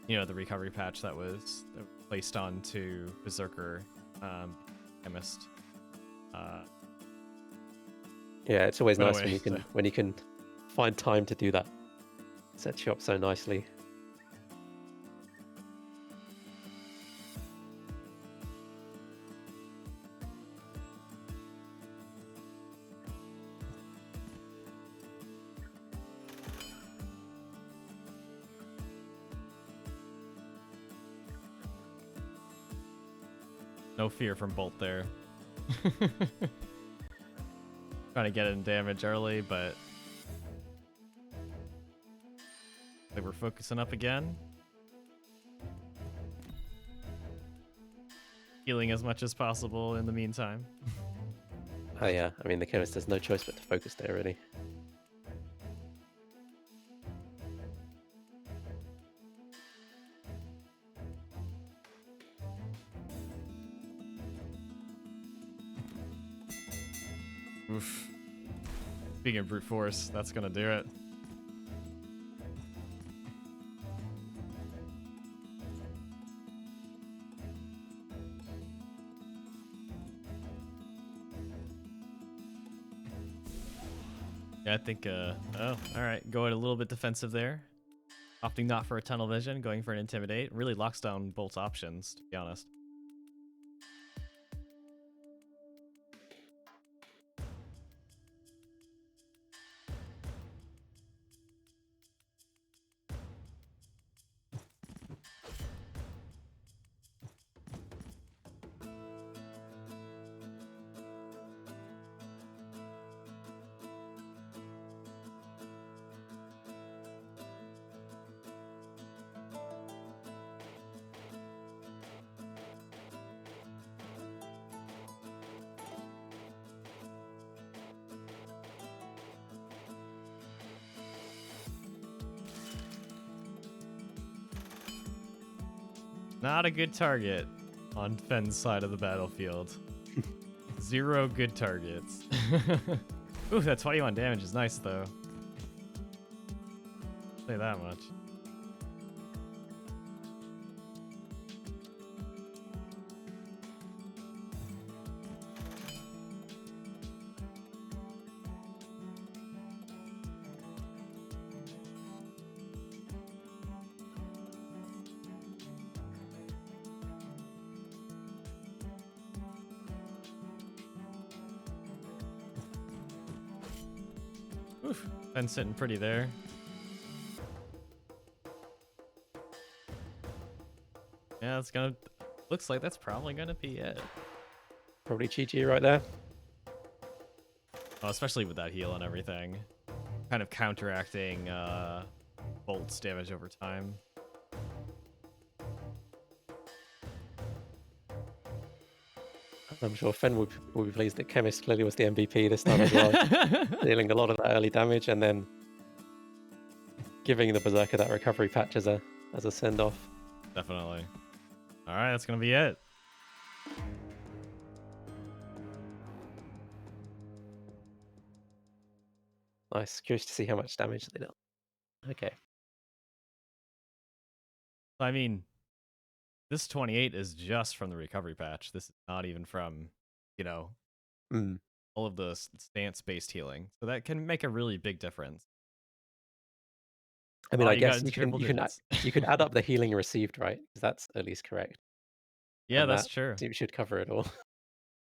recovery patch that was placed onto Berserker Chemist. Yeah, it's always nice away, when you can find time to do that. Sets you up so nicely. No fear from Bolt there. Trying to get in damage early, but they were focusing up again. Healing as much as possible in the meantime. Oh yeah, I mean the chemist has no choice but to focus there, really. Oof. Speaking of brute force, that's gonna do it. Yeah, I think, oh, alright, going a little bit defensive there. Opting not for a tunnel vision, going for an intimidate. Really locks down Bolt's options, to be honest. Not a good target on Fenn's side of the battlefield. 0 good targets. Ooh, that 21 damage is nice, though. Say that much. Oof, Fenn's sitting pretty there. Yeah, it's gonna. Looks like that's probably gonna be it. Probably GG right there. Oh, especially with that heal and everything, kind of counteracting Bolt's damage over time. I'm sure Fen will be pleased that Chemist clearly was the MVP this time as well, dealing a lot of that early damage and then giving the Berserker that recovery patch as a send-off. Definitely. All right, that's gonna be it. Nice. Curious to see how much damage they dealt. Okay. I mean, this 28 is just from the recovery patch. This is not even from, you know, Mm. all of the stance-based healing. So that can make a really big difference. I mean, Oh, I you got guess into you triple digits. could add up the healing received, right? Because that's at least correct. Yeah, And that's that true. should cover it all.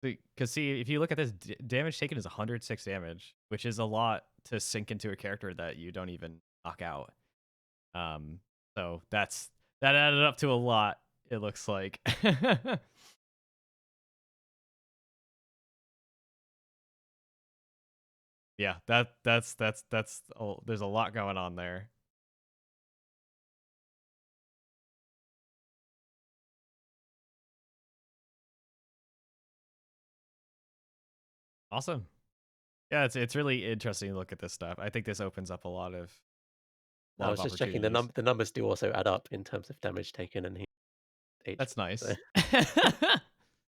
Because see, if you look at this, damage taken is 106 damage, which is a lot to sink into a character that you don't even knock out. So that added up to a lot. It looks like. Yeah, that's there's a lot going on there. Awesome. Yeah, it's really interesting to look at this stuff. I think this opens up a lot of I was just checking the numbers do also add up in terms of damage taken and HP. That's nice. So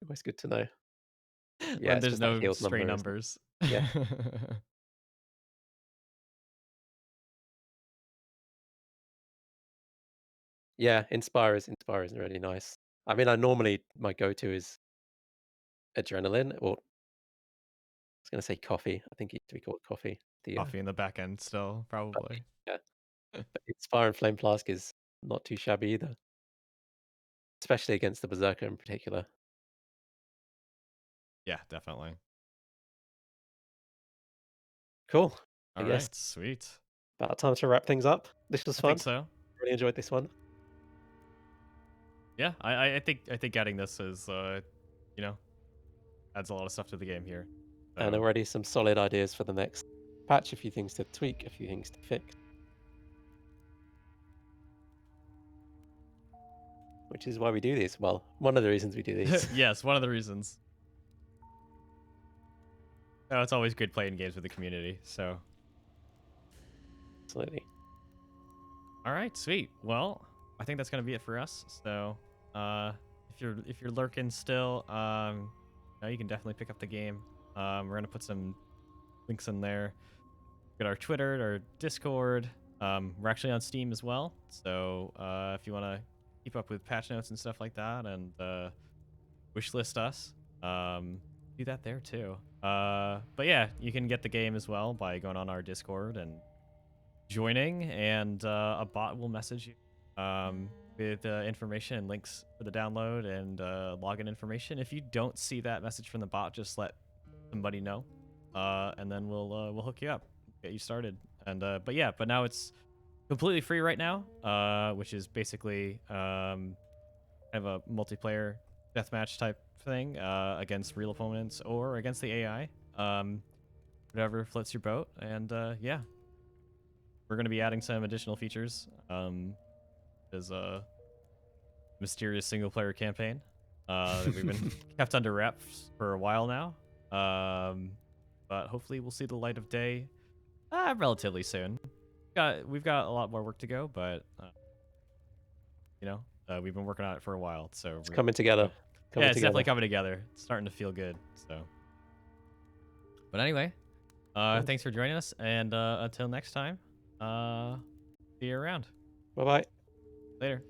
always good to know. Yeah, When it's there's just that no healed stray number, isn't it? numbers. Yeah. Yeah, Inspire is really nice. I mean, my go-to is Adrenaline, or I was gonna say Coffee. I think it used to be called Coffee. The Coffee in the back end still, probably. yeah. But Inspire and Flame Flask is not too shabby either, especially against the Berserker in particular. Yeah, definitely. Cool. I All guess right, sweet. about time to wrap things up. This was I fun. think so. Really enjoyed this one. Yeah, I think adding this is you know, adds a lot of stuff to the game here. And So, already some solid ideas for the next patch, a few things to tweak, a few things to fix. Which is why we do these. Well, one of the reasons we do these. yes, one of the reasons. Oh, it's always good playing games with the community. So, Absolutely. all right, sweet. Well, I think that's gonna be it for us. So, if you're lurking still, you can definitely pick up the game. We're gonna put some links in there. Got our Twitter, our Discord. We're actually on Steam as well. So, if you wanna keep up with patch notes and stuff like that, and wishlist us, do that there too. But yeah, you can get the game as well by going on our Discord and joining, and a bot will message you with information and links for the download and login information. If you don't see that message from the bot, just let somebody know, and then we'll hook you up, get you started. And but now it's completely free right now, which is basically kind of a multiplayer deathmatch type thing against real opponents or against the AI. Whatever floats your boat. And yeah, we're going to be adding some additional features. There's a mysterious single player campaign that we've been kept under wraps for a while now. But hopefully we'll see the light of day relatively soon. We've got a lot more work to go, but you know, We've been working on it for a while, so It's coming together. yeah, it's definitely coming together. It's starting to feel good. So, but anyway, Cool. thanks for joining us, and until next time, see you around. Bye bye. Later.